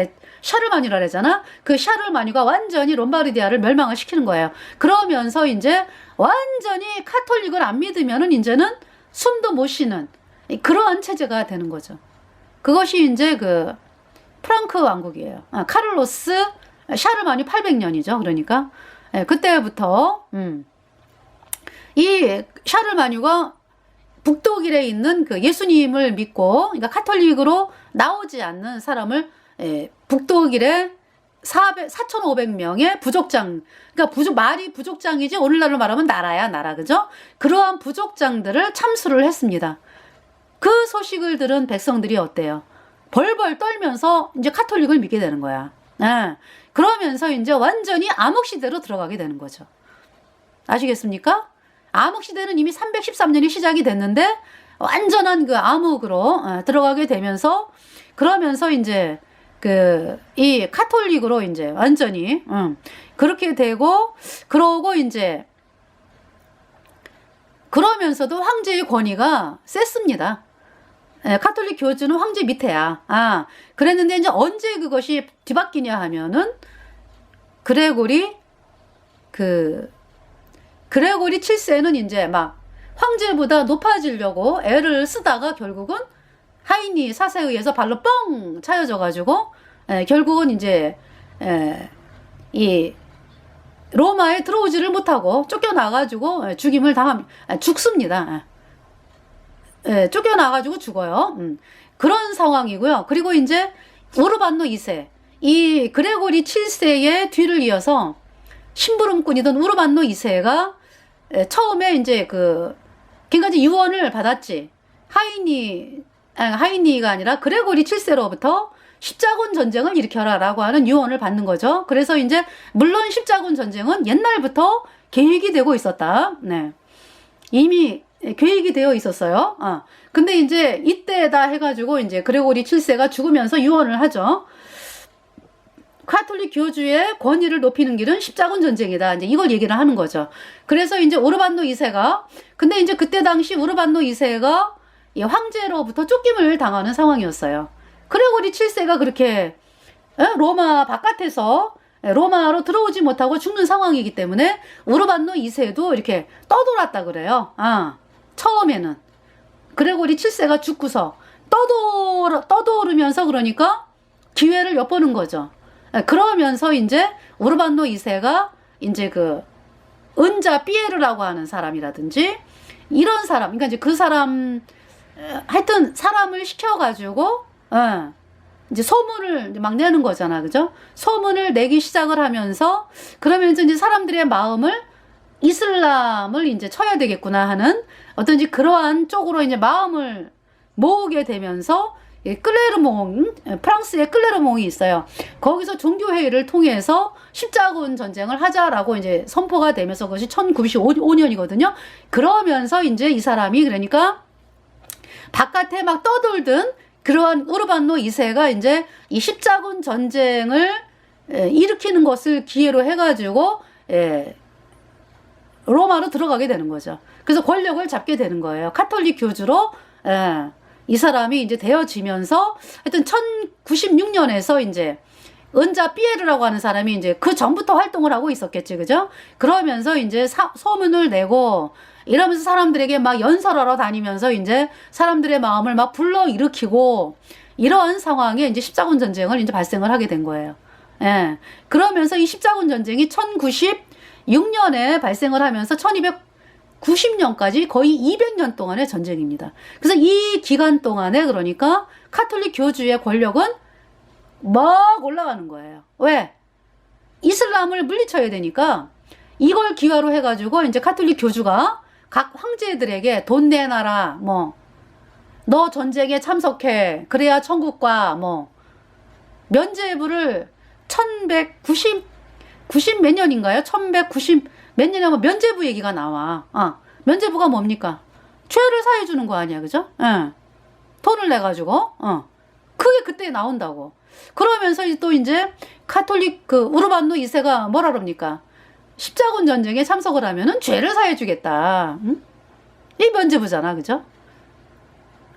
샤르마뉴라 그러잖아. 그 샤르마뉴가 완전히 롬바르디아를 멸망을 시키는 거예요. 그러면서 이제 완전히 카톨릭을 안 믿으면은 이제는 숨도 못 쉬는 그러한 체제가 되는 거죠. 그것이 이제 그 프랑크 왕국이에요. 카를로스 샤르마뉴 800년이죠. 그러니까 그때부터 이 샤르마뉴가 북독일에 있는 그 예수님을 믿고 그러니까 카톨릭으로 나오지 않는 사람을 북독일에 4,500명의 부족장, 그러니까 말이 부족장이지 오늘날로 말하면 나라야, 나라, 그죠? 그러한 부족장들을 참수를 했습니다. 그 소식을 들은 백성들이 어때요? 벌벌 떨면서 이제 카톨릭을 믿게 되는 거야. 그러면서 이제 완전히 암흑시대로 들어가게 되는 거죠. 아시겠습니까? 암흑시대는 이미 313년이 시작이 됐는데 완전한 그 암흑으로 들어가게 되면서 그러면서 이제 이 카톨릭으로 이제 완전히 그렇게 되고 그러고 이제 그러면서도 황제의 권위가 셌습니다. 카톨릭 교주는 황제 밑에야. 그랬는데 이제 언제 그것이 뒤바뀌냐 하면은 그레고리 7세는 이제 막 황제보다 높아지려고 애를 쓰다가 결국은 하이니 사세에 의해서 발로 뻥 차여져 가지고 결국은 이제 이 로마에 들어오지를 못하고 쫓겨나 가지고 죽습니다. 쫓겨나 가지고 죽어요. 그런 상황이고요. 그리고 이제 우르반노 2세 이 그레고리 7세의 뒤를 이어서 심부름꾼이던 우르반노 2세가 처음에 이제 그러니까 유언을 받았지. 하이니가 아니라 그레고리 7세로부터 십자군 전쟁을 일으켜라라고 하는 유언을 받는 거죠. 그래서 이제 물론 십자군 전쟁은 옛날부터 계획이 되고 있었다. 이미 계획이 되어 있었어요. 근데 이제 이때다 해가지고 이제 그레고리 7세가 죽으면서 유언을 하죠. 카톨릭 교주의 권위를 높이는 길은 십자군 전쟁이다. 이제 이걸 얘기를 하는 거죠. 그래서 이제 우르반노 2세가 근데 이제 그때 당시 우르반노 2세가 황제로부터 쫓김을 당하는 상황이었어요. 그레고리 7세가 그렇게 로마 바깥에서 로마로 들어오지 못하고 죽는 상황이기 때문에 우르반노 2세도 이렇게 떠돌았다 그래요. 처음에는. 그레고리 7세가 죽고서 떠도르면서 그러니까 기회를 엿보는 거죠. 그러면서 이제 우르반노 2세가 이제 그 은자 삐에르라고 하는 사람이라든지 이런 사람, 그러니까 이제 그 사람, 하여튼 사람을 시켜가지고, 이제 소문을 막 내는 거잖아. 그죠? 소문을 내기 시작을 하면서, 그러면서 이제 사람들의 마음을 이슬람을 이제 쳐야 되겠구나 하는 어떤 이제 그러한 쪽으로 이제 마음을 모으게 되면서, 클레르몽, 프랑스의 클레르몽이 있어요. 거기서 종교회의를 통해서 십자군 전쟁을 하자라고 이제 선포가 되면서 그것이 1995년이거든요. 그러면서 이제 이 사람이 그러니까 바깥에 막 떠돌던 그러한 우르반노 2세가 이제 이 십자군 전쟁을 일으키는 것을 기회로 해가지고 로마로 들어가게 되는 거죠. 그래서 권력을 잡게 되는 거예요. 카톨릭 교주로 이 사람이 이제 되어지면서 하여튼 1096년에서 이제 은자 삐에르라고 하는 사람이 이제 그 전부터 활동을 하고 있었겠지, 그죠? 그러면서 이제 소문을 내고 이러면서 사람들에게 막 연설하러 다니면서 이제 사람들의 마음을 막 불러일으키고 이러한 상황에 이제 십자군 전쟁을 이제 발생을 하게 된 거예요. 예. 그러면서 이 십자군 전쟁이 1096년에 발생을 하면서 1290년까지 거의 200년 동안의 전쟁입니다. 그래서 이 기간 동안에 그러니까 카톨릭 교주의 권력은 막 올라가는 거예요. 왜? 이슬람을 물리쳐야 되니까 이걸 기화로 해가지고 이제 카톨릭 교주가 각 황제들에게 돈 내놔라, 뭐, 너 전쟁에 참석해. 그래야 천국과 뭐, 면죄부를 1190 몇 년인가요? 1190 몇 년에 뭐 면죄부 얘기가 나와. 면죄부가 뭡니까? 죄를 사해주는 거 아니야, 그죠? 돈을 내가지고, 그게 그때 나온다고. 그러면서 또 이제 카톨릭 그 우르반노 2세가 뭐라 그럽니까? 십자군 전쟁에 참석을 하면은 죄를 사해주겠다. 응? 이 면죄부잖아, 그죠?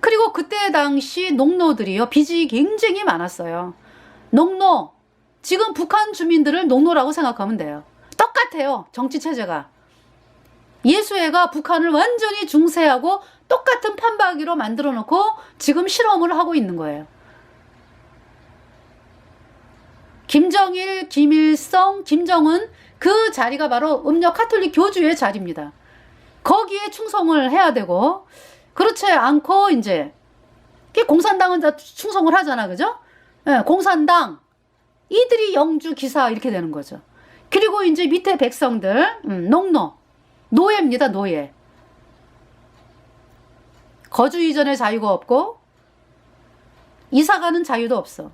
그리고 그때 당시 농노들이요, 빚이 굉장히 많았어요. 농노, 지금 북한 주민들을 농노라고 생각하면 돼요. 똑같아요, 정치 체제가. 예수회가 북한을 완전히 중세하고 똑같은 판박이로 만들어 놓고 지금 실험을 하고 있는 거예요. 김정일, 김일성, 김정은 그 자리가 바로 음력 카톨릭 교주의 자리입니다. 거기에 충성을 해야 되고, 그렇지 않고 이제 공산당은 다 충성을 하잖아, 그죠? 공산당 이들이 영주 기사 이렇게 되는 거죠. 그리고 이제 밑에 백성들 농노, 노예입니다, 노예. 거주 이전의 자유가 없고 이사가는 자유도 없어.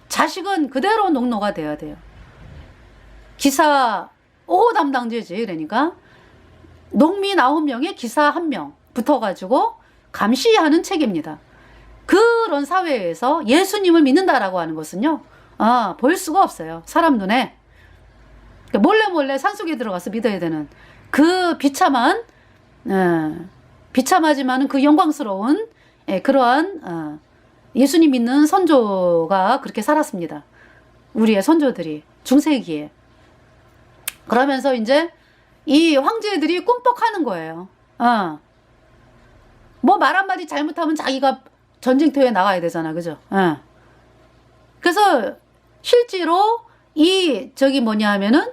자식은 그대로 농노가 돼야 돼요. 기사 5호 담당제지. 그러니까 농민 9명에 기사 1명 붙어가지고 감시하는 체계입니다. 그런 사회에서 예수님을 믿는다라고 하는 것은요, 볼 수가 없어요. 사람 눈에. 몰래 산속에 들어가서 믿어야 되는 그 비참하지만은 그 영광스러운 그러한 예수님 믿는 선조가 그렇게 살았습니다. 우리의 선조들이 중세기에. 그러면서 이제 이 황제들이 꿈뻑하는 거예요. 뭐 말 한마디 잘못하면 자기가 전쟁터에 나가야 되잖아, 그죠? 그래서 실제로 하면은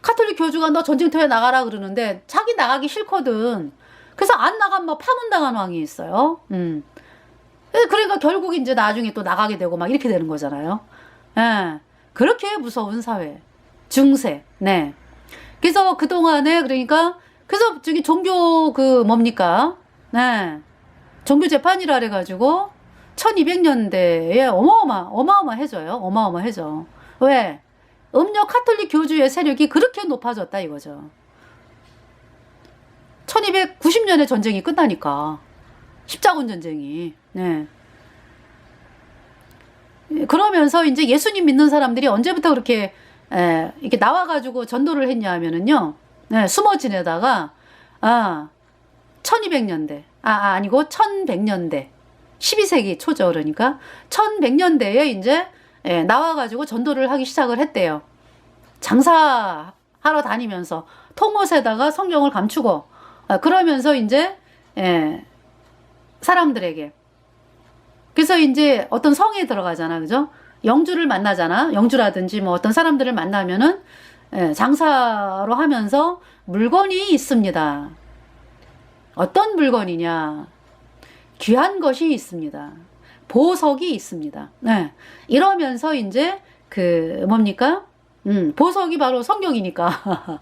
카톨릭 교주가 너 전쟁터에 나가라 그러는데 자기 나가기 싫거든. 그래서 안 나가면 막 파문당한 왕이 있어요. 그러니까 결국 이제 나중에 또 나가게 되고 막 이렇게 되는 거잖아요. 그렇게 무서운 사회. 중세. 네. 그래서 그동안에 그러니까 그래서 저기 종교 네. 종교 재판이라 그래가지고 1200년대에 어마어마해져요. 어마어마해져. 왜? 음력 카톨릭 교주의 세력이 그렇게 높아졌다 이거죠. 1290년에 전쟁이 끝나니까. 십자군 전쟁이. 네. 그러면서 이제 예수님 믿는 사람들이 언제부터 그렇게 이렇게 나와가지고 전도를 했냐 하면은요, 숨어 지내다가 1200년대 아니고 1100년대 12세기 초죠. 그러니까 1100년대에 이제 나와가지고 전도를 하기 시작을 했대요. 장사하러 다니면서 통옷에다가 성경을 감추고 그러면서 이제 사람들에게, 그래서 이제 어떤 성에 들어가잖아, 그죠? 영주를 만나잖아. 영주라든지 뭐 어떤 사람들을 만나면은 장사로 하면서 물건이 있습니다. 어떤 물건이냐? 귀한 것이 있습니다. 보석이 있습니다. 네. 이러면서 이제 뭡니까? 보석이 바로 성경이니까.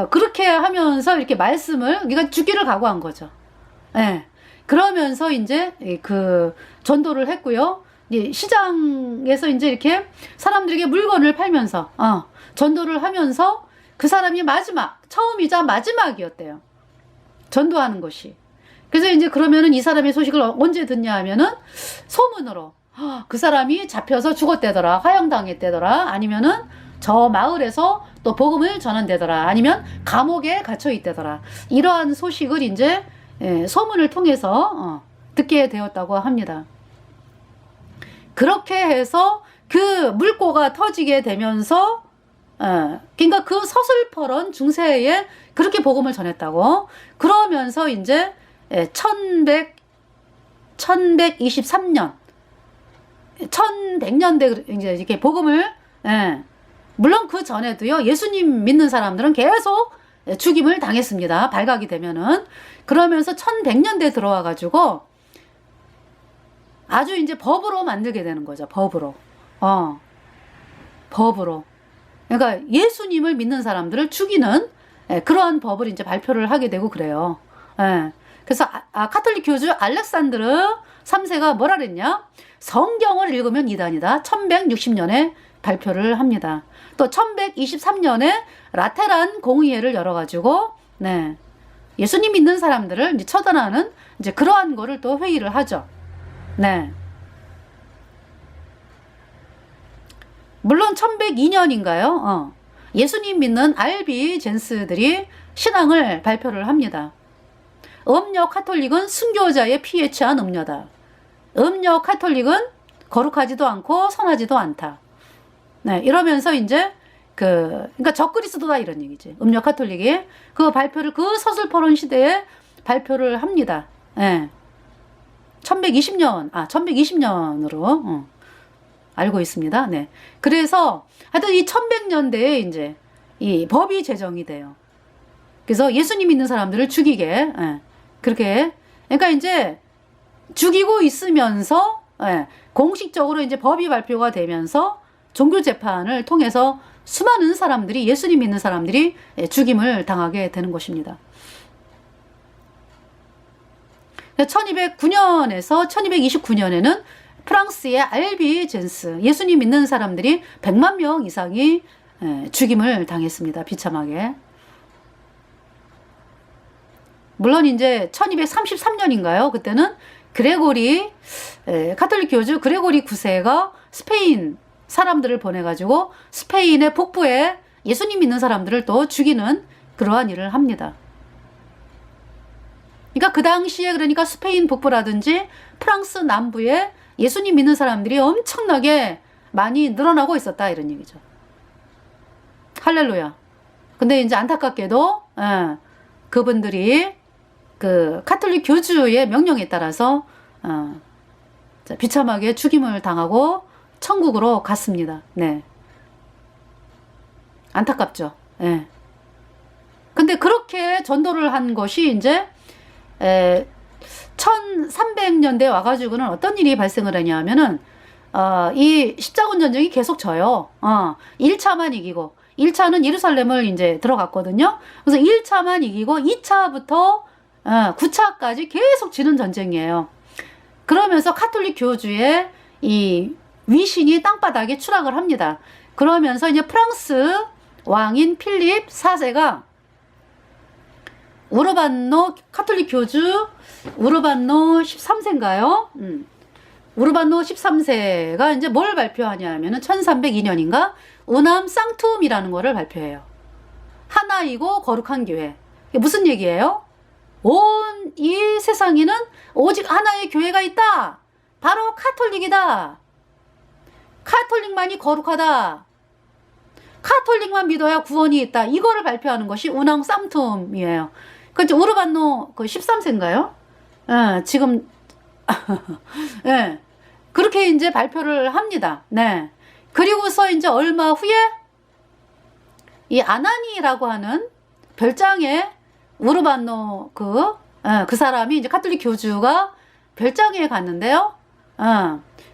그렇게 하면서 이렇게 말씀을, 그러니까 죽기를 각오한 거죠. 네. 그러면서 이제 전도를 했고요. 시장에서 이제 이렇게 사람들에게 물건을 팔면서 전도를 하면서 그 사람이 처음이자 마지막이었대요. 전도하는 것이. 그래서 이제 그러면은 이 사람의 소식을 언제 듣냐 하면은 소문으로 그 사람이 잡혀서 죽었대더라, 화형당했대더라, 아니면은 저 마을에서 또 복음을 전한대더라, 아니면 감옥에 갇혀 있대더라. 이러한 소식을 이제 소문을 통해서 듣게 되었다고 합니다. 그렇게 해서 그 물꼬가 터지게 되면서 그러니까 그 서슬퍼런 중세에 그렇게 복음을 전했다고. 그러면서 이제 1123년 1100년대 이제 이렇게 복음을 물론 그 전에도요, 예수님 믿는 사람들은 계속 죽임을 당했습니다. 발각이 되면은. 그러면서 1100년대 들어와 가지고 아주 이제 법으로 만들게 되는 거죠. 법으로. 법으로. 그러니까 예수님을 믿는 사람들을 죽이는 그러한 법을 이제 발표를 하게 되고 그래요. 그래서 카톨릭 교주 알렉산드르 3세가 뭐라 그랬냐? 성경을 읽으면 이단이다. 1160년에 발표를 합니다. 또 1123년에 라테란 공의회를 열어가지고 예수님 믿는 사람들을 이제 처단하는 이제 그러한 거를 또 회의를 하죠. 물론 1102년인가요? 예수님 믿는 알비젠스들이 신앙을 발표를 합니다. 음료 카톨릭은 순교자의 피에 취한 음료다. 음료 카톨릭은 거룩하지도 않고 선하지도 않다. 이러면서 이제 그러니까 적그리스도다 이런 얘기지. 음료 카톨릭이 그 발표를 그 서슬퍼런 시대에 발표를 합니다. 1120년으로 알고 있습니다. 그래서 하여튼 이 1100년대에 이제 이 법이 제정이 돼요. 그래서 예수님 믿는 사람들을 죽이게 그렇게, 그러니까 이제 죽이고 있으면서 공식적으로 이제 법이 발표가 되면서 종교 재판을 통해서 수많은 사람들이, 예수님 믿는 사람들이 죽임을 당하게 되는 것입니다. 1209년에서 1229년에는 프랑스의 알비젠스, 예수님 믿는 사람들이 100만 명 이상이 죽임을 당했습니다. 비참하게. 물론 이제 1233년인가요? 그때는 카톨릭 교주 그레고리 9세가 스페인 사람들을 보내가지고 스페인의 북부에 예수님 믿는 사람들을 또 죽이는 그러한 일을 합니다. 그러니까 그 당시에 그러니까 스페인 북부라든지 프랑스 남부에 예수님 믿는 사람들이 엄청나게 많이 늘어나고 있었다 이런 얘기죠. 할렐루야. 근데 이제 안타깝게도 그분들이 그 카톨릭 교주의 명령에 따라서 비참하게 죽임을 당하고 천국으로 갔습니다. 안타깝죠. 근데 그렇게 전도를 한 것이 이제 1300년대 와가지고는 어떤 일이 발생을 하냐 하면은 이 십자군 전쟁이 계속 져요. 1차만 이기고 1차는 예루살렘을 이제 들어갔거든요. 그래서 1차만 이기고 2차부터 9차까지 계속 지는 전쟁이에요. 그러면서 카톨릭 교주의 이 위신이 땅바닥에 추락을 합니다. 그러면서 이제 프랑스 왕인 필립 4세가 카톨릭 교주 우르반노 13세인가요? 우르반노 13세가 이제 뭘 발표하냐 하면은 1302년인가? 우남 쌍툼이라는 거를 발표해요. 하나이고 거룩한 교회. 이게 무슨 얘기예요? 온 이 세상에는 오직 하나의 교회가 있다. 바로 카톨릭이다. 카톨릭만이 거룩하다. 카톨릭만 믿어야 구원이 있다. 이거를 발표하는 것이 우남 쌍툼이에요. 그 이제 우르반노 그 13세인가요? 지금 예. 그렇게 이제 발표를 합니다. 네. 그리고서 이제 얼마 후에 이 아나니라고 하는 별장에 우르반노 그 사람이 이제 가톨릭 교주가 별장에 갔는데요.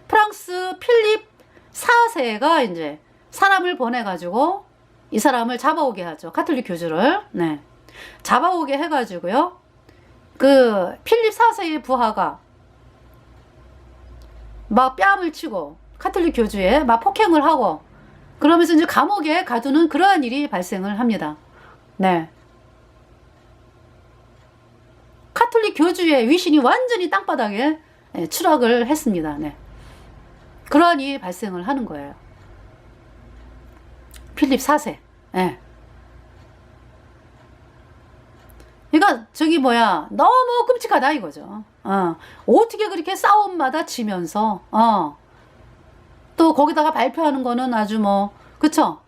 프랑스 필립 4세가 이제 사람을 보내가지고 이 사람을 잡아오게 하죠. 가톨릭 교주를. 네. 잡아오게 해가지고요. 그 필립 4세의 부하가 막 뺨을 치고 가톨릭 교주에 막 폭행을 하고 그러면서 이제 감옥에 가두는 그러한 일이 발생을 합니다. 네. 가톨릭 교주의 위신이 완전히 땅바닥에 추락을 했습니다. 네. 그러한 일이 발생을 하는 거예요. 필립 4세. 네. 그러니까 저기 뭐야 너무 끔찍하다 이거죠. 어떻게 그렇게 싸움마다 지면서 또 거기다가 발표하는 거는 아주 뭐 그쵸?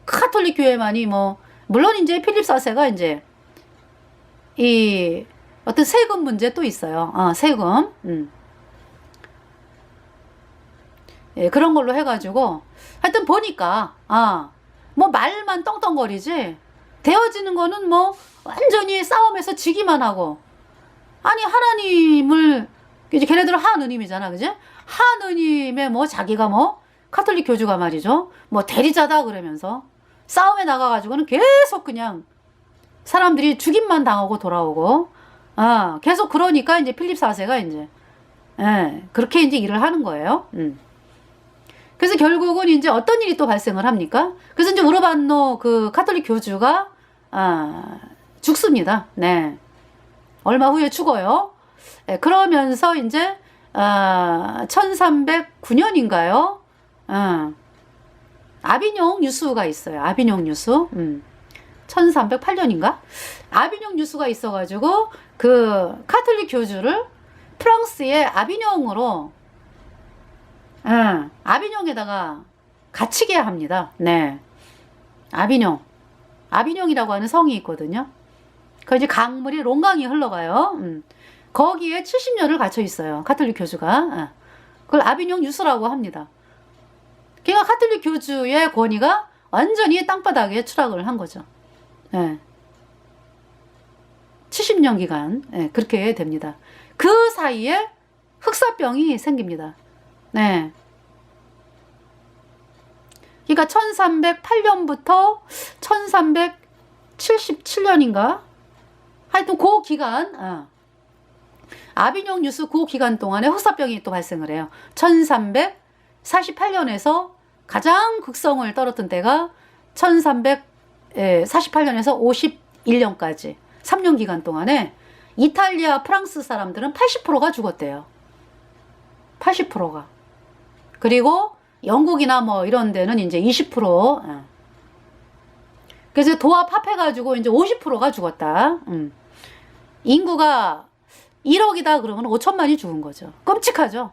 카톨릭 교회만이 뭐 물론 이제 필립 4세가 이제 이 어떤 세금 문제 또 있어요. 세금. 예, 그런 걸로 해가지고 하여튼 보니까 뭐 말만 떵떵거리지 되어지는 거는 뭐 완전히 싸움에서 지기만 하고 아니 하나님을 이제 걔네들은 하느님이잖아 그지? 하느님의 뭐 자기가 뭐 가톨릭 교주가 말이죠 뭐 대리자다 그러면서 싸움에 나가가지고는 계속 그냥 사람들이 죽임만 당하고 돌아오고 계속 그러니까 이제 필립 4세가 이제 그렇게 이제 일을 하는 거예요. 그래서 결국은 이제 어떤 일이 또 발생을 합니까? 그래서 이제 우르반노 그 가톨릭 교주가 죽습니다. 네. 얼마 후에 죽어요. 네, 그러면서 이제 1309년인가요? 아비뇽 유수가 있어요. 아비뇽 유수. 1308년인가? 아비뇽 유수가 있어가지고 그 가톨릭 교주를 프랑스의 아비뇽으로 아비뇽에다가 갇히게 합니다. 네. 아비뇽이라고 하는 성이 있거든요. 그 이제 강물이 롱강이 흘러가요. 거기에 70년을 갇혀 있어요. 가톨릭 교주가. 그걸 아비뇽 유수라고 합니다. 그러니까 가톨릭 교주의 권위가 완전히 땅바닥에 추락을 한 거죠. 네. 70년 기간 그렇게 됩니다. 그 사이에 흑사병이 생깁니다. 네. 그러니까 1308년부터 1377년인가? 하여튼 그 기간, 아비뇽 유수 그 기간 동안에 흑사병이 또 발생을 해요. 1348년에서 가장 극성을 떨었던 때가 1348년에서 51년까지 3년 기간 동안에 이탈리아, 프랑스 사람들은 80%가 죽었대요. 80%가. 그리고 영국이나 뭐 이런 데는 이제 20%. 그래서 도합 합해가지고 이제 50%가 죽었다. 인구가 1억이다 그러면 5천만이 죽은 거죠. 끔찍하죠.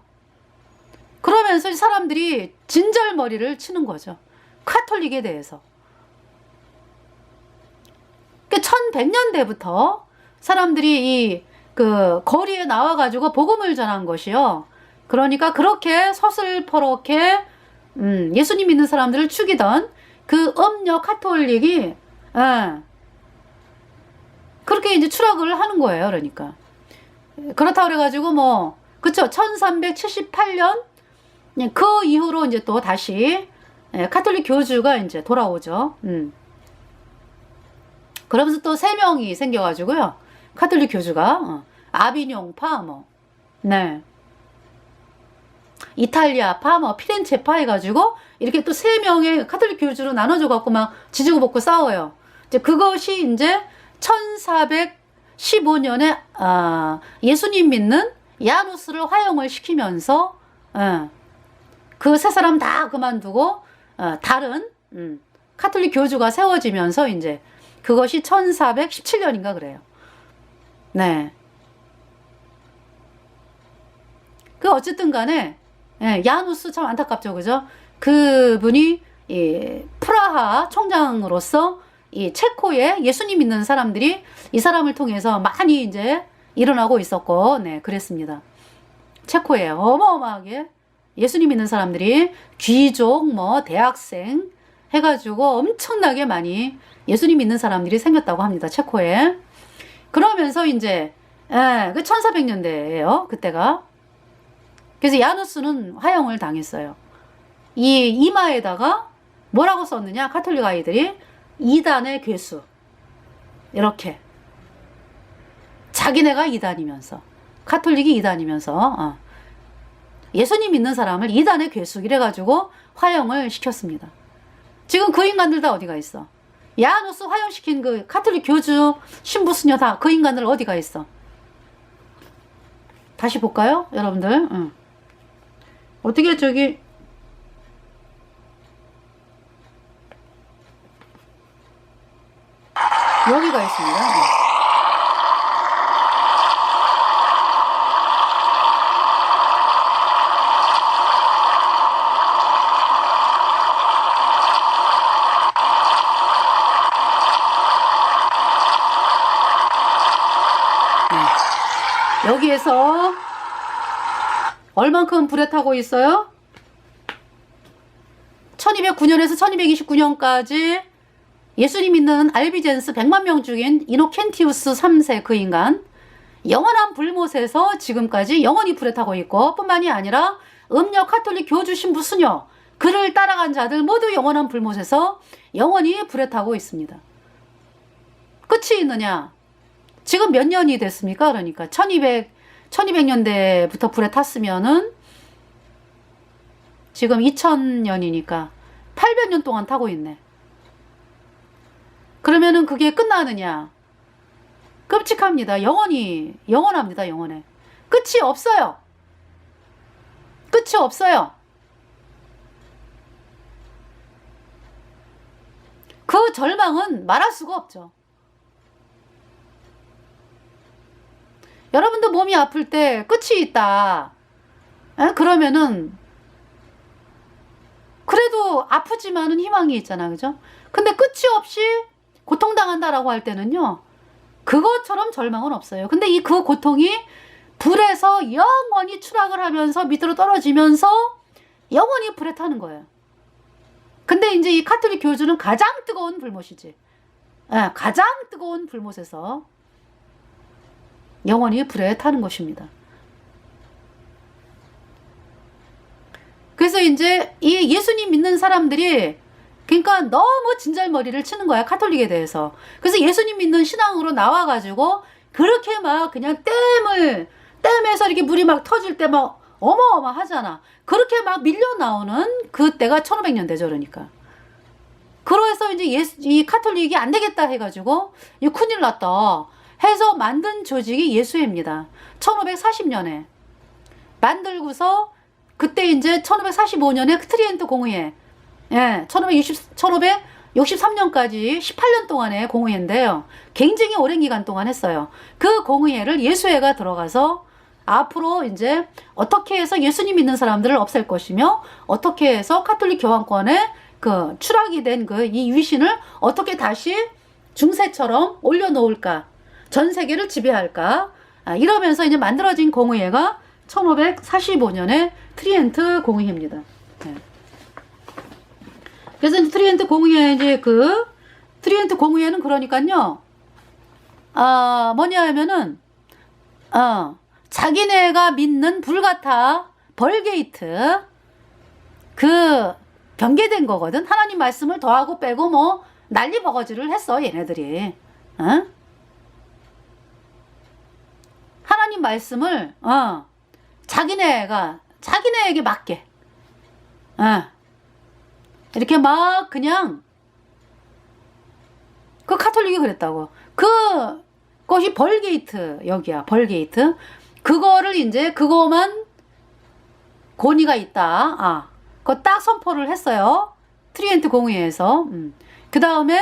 그러면서 사람들이 진절머리를 치는 거죠. 카톨릭에 대해서. 1100년대부터 사람들이 그 거리에 나와가지고 복음을 전한 것이요. 그러니까 그렇게 서슬퍼렇게 예수님 믿는 사람들을 죽이던 그 음녀 카톨릭이 그렇게 이제 추락을 하는 거예요. 그러니까 그렇다 그래가지고 뭐 그쵸 1378년 그 이후로 이제 또 다시 카톨릭 교주가 이제 돌아오죠. 그러면서 또 3명이 생겨가지고요. 카톨릭 교주가 아비뇽파 뭐 네. 이탈리아파, 뭐 피렌체파 해가지고 이렇게 또 3명의 가톨릭 교주로 나눠져 갖고 막 지지고 볶고 싸워요. 이제 그것이 이제 1415년에 예수님 믿는 야누스를 화형을 시키면서 그 3사람 다 그만두고 다른 가톨릭 교주가 세워지면서 이제 그것이 1417년인가 그래요. 네. 그 어쨌든 간에 야누스 참 안타깝죠, 그죠? 그분이 프라하 총장으로서 이 체코에 예수님 믿는 사람들이 이 사람을 통해서 많이 이제 일어나고 있었고, 네, 그랬습니다. 체코에 어마어마하게 예수님 믿는 사람들이 귀족, 뭐, 대학생 해가지고 엄청나게 많이 예수님 믿는 사람들이 생겼다고 합니다. 체코에. 그러면서 이제, 그 1400년대예요 그때가. 그래서 야누스는 화형을 당했어요. 이 이마에다가 뭐라고 썼느냐? 가톨릭 아이들이 이단의 괴수. 이렇게. 자기네가 이단이면서. 가톨릭이 이단이면서. 예수님 믿는 사람을 이단의 괴수. 이래가지고 화형을 시켰습니다. 지금 그 인간들 다 어디가 있어? 야누스 화형시킨 그 가톨릭 교주, 신부, 수녀 다 그 인간들 어디가 있어? 다시 볼까요? 여러분들. 어떻게 저기 여기가 있습니다. 여기에서 얼만큼 불에 타고 있어요? 1209년에서 1229년까지 예수님 믿는 알비젠스 100만 명 죽인 이노켄티우스 3세 그 인간, 영원한 불못에서 지금까지 영원히 불에 타고 있고, 뿐만이 아니라 음력 가톨릭 교주 신부 수녀 그를 따라간 자들 모두 영원한 불못에서 영원히 불에 타고 있습니다. 끝이 있느냐? 지금 몇 년이 됐습니까? 그러니까 1200년대부터 불에 탔으면은 지금 2000년이니까 800년 동안 타고 있네. 그러면은 그게 끝나느냐? 끔찍합니다. 영원합니다. 영원해. 끝이 없어요. 끝이 없어요. 그 절망은 말할 수가 없죠. 여러분도 몸이 아플 때 끝이 있다. 그러면은 그래도 아프지만은 희망이 있잖아. 그죠? 근데 끝이 없이 고통당한다라고 할 때는요. 그것처럼 절망은 없어요. 근데 그 고통이 불에서 영원히 추락을 하면서 밑으로 떨어지면서 영원히 불에 타는 거예요. 근데 이제 이 가톨릭 교주는 가장 뜨거운 불못이지. 가장 뜨거운 불못에서 영원히 불에 타는 것입니다. 그래서 이제 이 예수님 믿는 사람들이 그러니까 너무 진절머리를 치는 거야, 가톨릭에 대해서. 그래서 예수님 믿는 신앙으로 나와가지고 그렇게 막 그냥 댐에서 이렇게 물이 막 터질 때 막 어마어마하잖아. 그렇게 막 밀려 나오는 그때가 1500년대죠, 그러니까. 그래서 이제 이 가톨릭이 안 되겠다 해가지고 이 큰일 났다 해서 만든 조직이 예수회입니다. 1540년에 만들고서 그때 이제 1545년에 트리엔트 공의회, 1563년까지 18년 동안의 공의회인데요. 굉장히 오랜 기간 동안 했어요. 그 공의회를 예수회가 들어가서 앞으로 이제 어떻게 해서 예수님 믿는 사람들을 없앨 것이며 어떻게 해서 가톨릭 교황권의 그 추락이 된 그 이 위신을 어떻게 다시 중세처럼 올려놓을까, 전 세계를 지배할까, 이러면서 이제 만들어진 공의회가 1545년에 트리엔트 공의회입니다. 그래서 이제 트리엔트 공의회 트리엔트 공의회는 그러니까요, 뭐냐 하면은, 자기네가 믿는 불가타 벌게이트, 그, 변개된 거거든. 하나님 말씀을 더하고 빼고 뭐, 난리 버거지를 했어, 얘네들이. 하나님 말씀을, 자기네에게 맞게, 이렇게 막 그냥, 그 카톨릭이 그랬다고. 그것이 벌게이트, 여기야, 벌게이트. 그거를 이제, 그거만 권위가 있다. 그거 딱 선포를 했어요. 트리엔트 공의회에서. 그 다음에,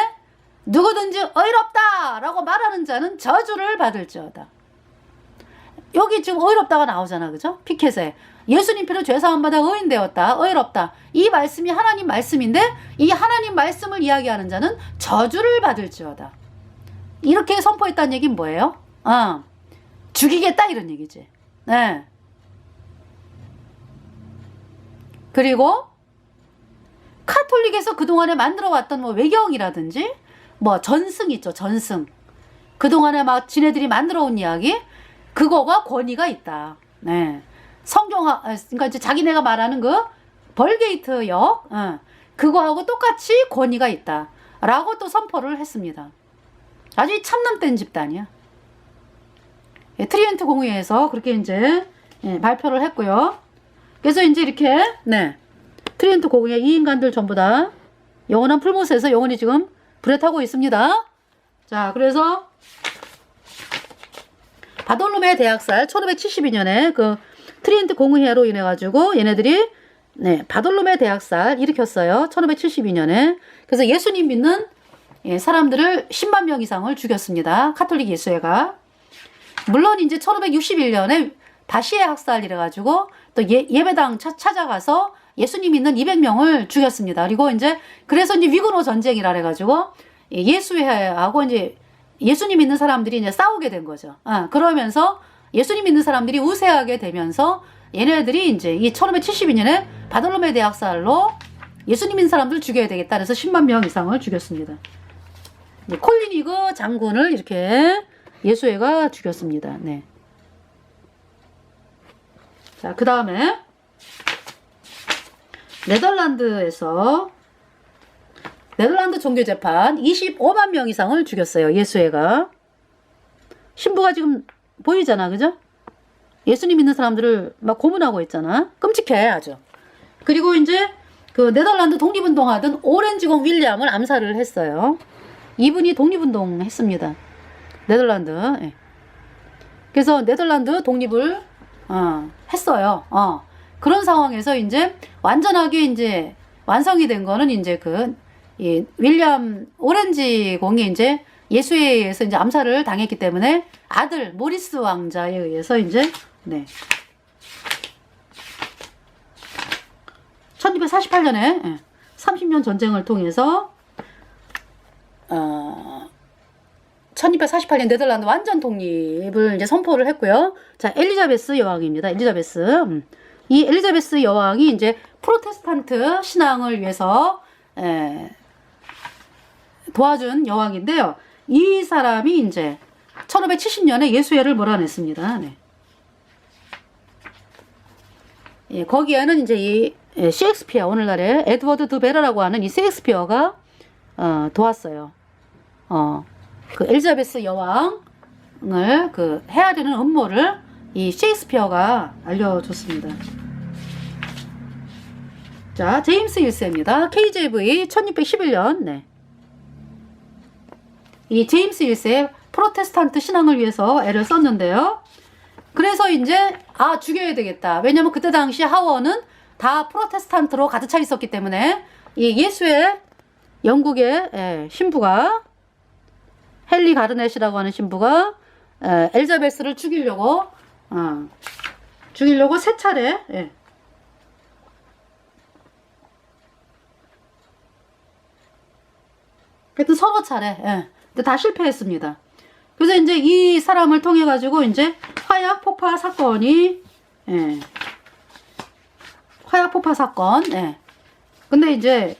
누구든지 의롭다! 라고 말하는 자는 저주를 받을지어다. 여기 지금 의롭다가 나오잖아. 그죠? 피켓에. 예수님 피로 죄사함 받아 의인되었다. 의롭다. 이 말씀이 하나님 말씀인데 이 하나님 말씀을 이야기하는 자는 저주를 받을지어다. 이렇게 선포했다는 얘기는 뭐예요? 죽이겠다 이런 얘기지. 네. 그리고 카톨릭에서 그동안에 만들어왔던 뭐 외경이라든지 뭐 전승 있죠. 전승. 그동안에 막 지네들이 만들어온 이야기 그거가 권위가 있다. 네. 그러니까 이제 자기네가 말하는 그 벌게이트역 그거하고 똑같이 권위가 있다. 라고 또 선포를 했습니다. 아주 참남된 집단이야. 예, 트리엔트 공의회에서 그렇게 이제 발표를 했고요. 그래서 이제 이렇게 트리엔트 공의회 이 인간들 전부 다 영원한 풀못에서 영원히 지금 불에 타고 있습니다. 자, 그래서 바돌로메 대학살 1572년에 그 트리엔트 공의회로 인해 가지고 얘네들이 바돌로메 대학살 일으켰어요. 1572년에. 그래서 예수님 믿는 사람들을 10만 명 이상을 죽였습니다. 카톨릭 예수회가. 물론 이제 1561년에 바시의 학살 이래가지고 또 예배당 찾아가서 예수님 믿는 200명을 죽였습니다. 그리고 이제 그래서 이제 위그노 전쟁이라 해가지고 예수회하고 이제 예수님 믿는 사람들이 이제 싸우게 된 거죠. 그러면서 예수님 믿는 사람들이 우세하게 되면서 얘네들이 이제 이 1572년에 바돌로메 대학살로 예수님 믿는 사람들 죽여야 되겠다. 그래서 10만 명 이상을 죽였습니다. 콜리니그 장군을 이렇게 예수회가 죽였습니다. 네. 자, 그 다음에 네덜란드 종교재판 25만 명 이상을 죽였어요. 예수회가. 신부가 지금 보이잖아. 그죠? 예수님 믿는 사람들을 막 고문하고 있잖아. 끔찍해 아주. 그리고 이제 그 네덜란드 독립운동하던 오렌지공 윌리엄을 암살을 했어요. 이분이 독립운동 했습니다. 네덜란드. 예. 그래서 네덜란드 독립을 했어요. 그런 상황에서 이제 완전하게 이제 완성이 된 거는 이제 이 윌리엄 오렌지공이 이제 예수회에서 이제 암살을 당했기 때문에 아들 모리스 왕자에 의해서 이제 1248년에 30년 전쟁을 통해서 1248년 네덜란드 완전 독립을 이제 선포를 했고요. 자, 엘리자베스 여왕입니다. 엘리자베스. 이 엘리자베스 여왕이 이제 프로테스탄트 신앙을 위해서 도와준 여왕인데요. 이 사람이 이제 1570년에 예수회를 몰아냈습니다. 예, 거기에는 이제 이 셰익스피어, 오늘날의 에드워드 드 베러라고 하는 이 셰익스피어가 도왔어요. 그 엘리자베스 여왕을 헤아리는 음모를 이 셰익스피어가 알려줬습니다. 자, 제임스 1세입니다. KJV 1611년. 이 제임스 1세 프로테스탄트 신앙을 위해서 애를 썼는데요. 그래서 이제 죽여야 되겠다. 왜냐면 그때 당시 하원은 다 프로테스탄트로 가득 차 있었기 때문에 이 예수의 영국의 신부가 헨리 가르넷이라고 하는 신부가 엘자베스를 죽이려고 세 차례 하여튼 서너 차례 근데 다 실패했습니다. 그래서 이제 이 사람을 통해 가지고 이제 화약 폭파 사건이 화약 폭파 사건 근데 이제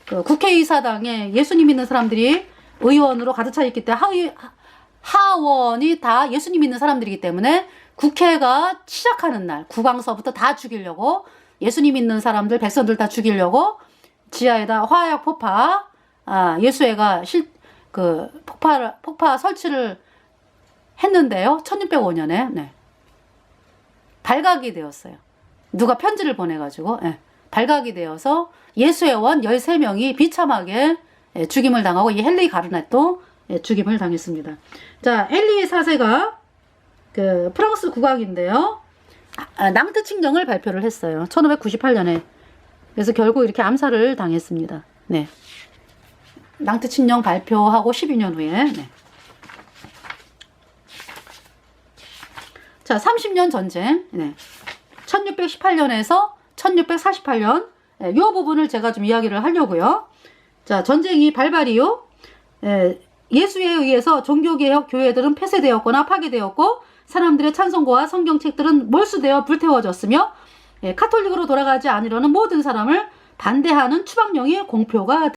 그 국회의사당에 예수님 믿는 사람들이 의원으로 가득 차 있기 때문에 하원이 다 예수님 믿는 사람들이기 때문에 국회가 시작하는 날 국왕서부터 다 죽이려고 예수님 믿는 사람들 백성들 다 죽이려고 지하에다 화약 폭파 예수회가 폭파 설치를 했는데요. 1605년에 발각이 되었어요. 누가 편지를 보내가지고 발각이 되어서 예수회원 13명이 비참하게 죽임을 당하고 이 헨리 가르넷도 죽임을 당했습니다. 자, 헨리 4세가 그 프랑스 국왕인데요. 낭트 칙령을 발표를 했어요. 1598년에. 그래서 결국 이렇게 암살을 당했습니다. 낭트 칙령 발표하고 12년 후에. 자, 30년 전쟁. 1618년에서 1648년 이 부분을 제가 좀 이야기를 하려고요. 자, 전쟁이 발발이요. 예수에 의해서 종교개혁 교회들은 폐쇄되었거나 파괴되었고 사람들의 찬송가와 성경책들은 몰수되어 불태워졌으며 카톨릭으로 돌아가지 않으려는 모든 사람을 반대하는 추방령이 공표가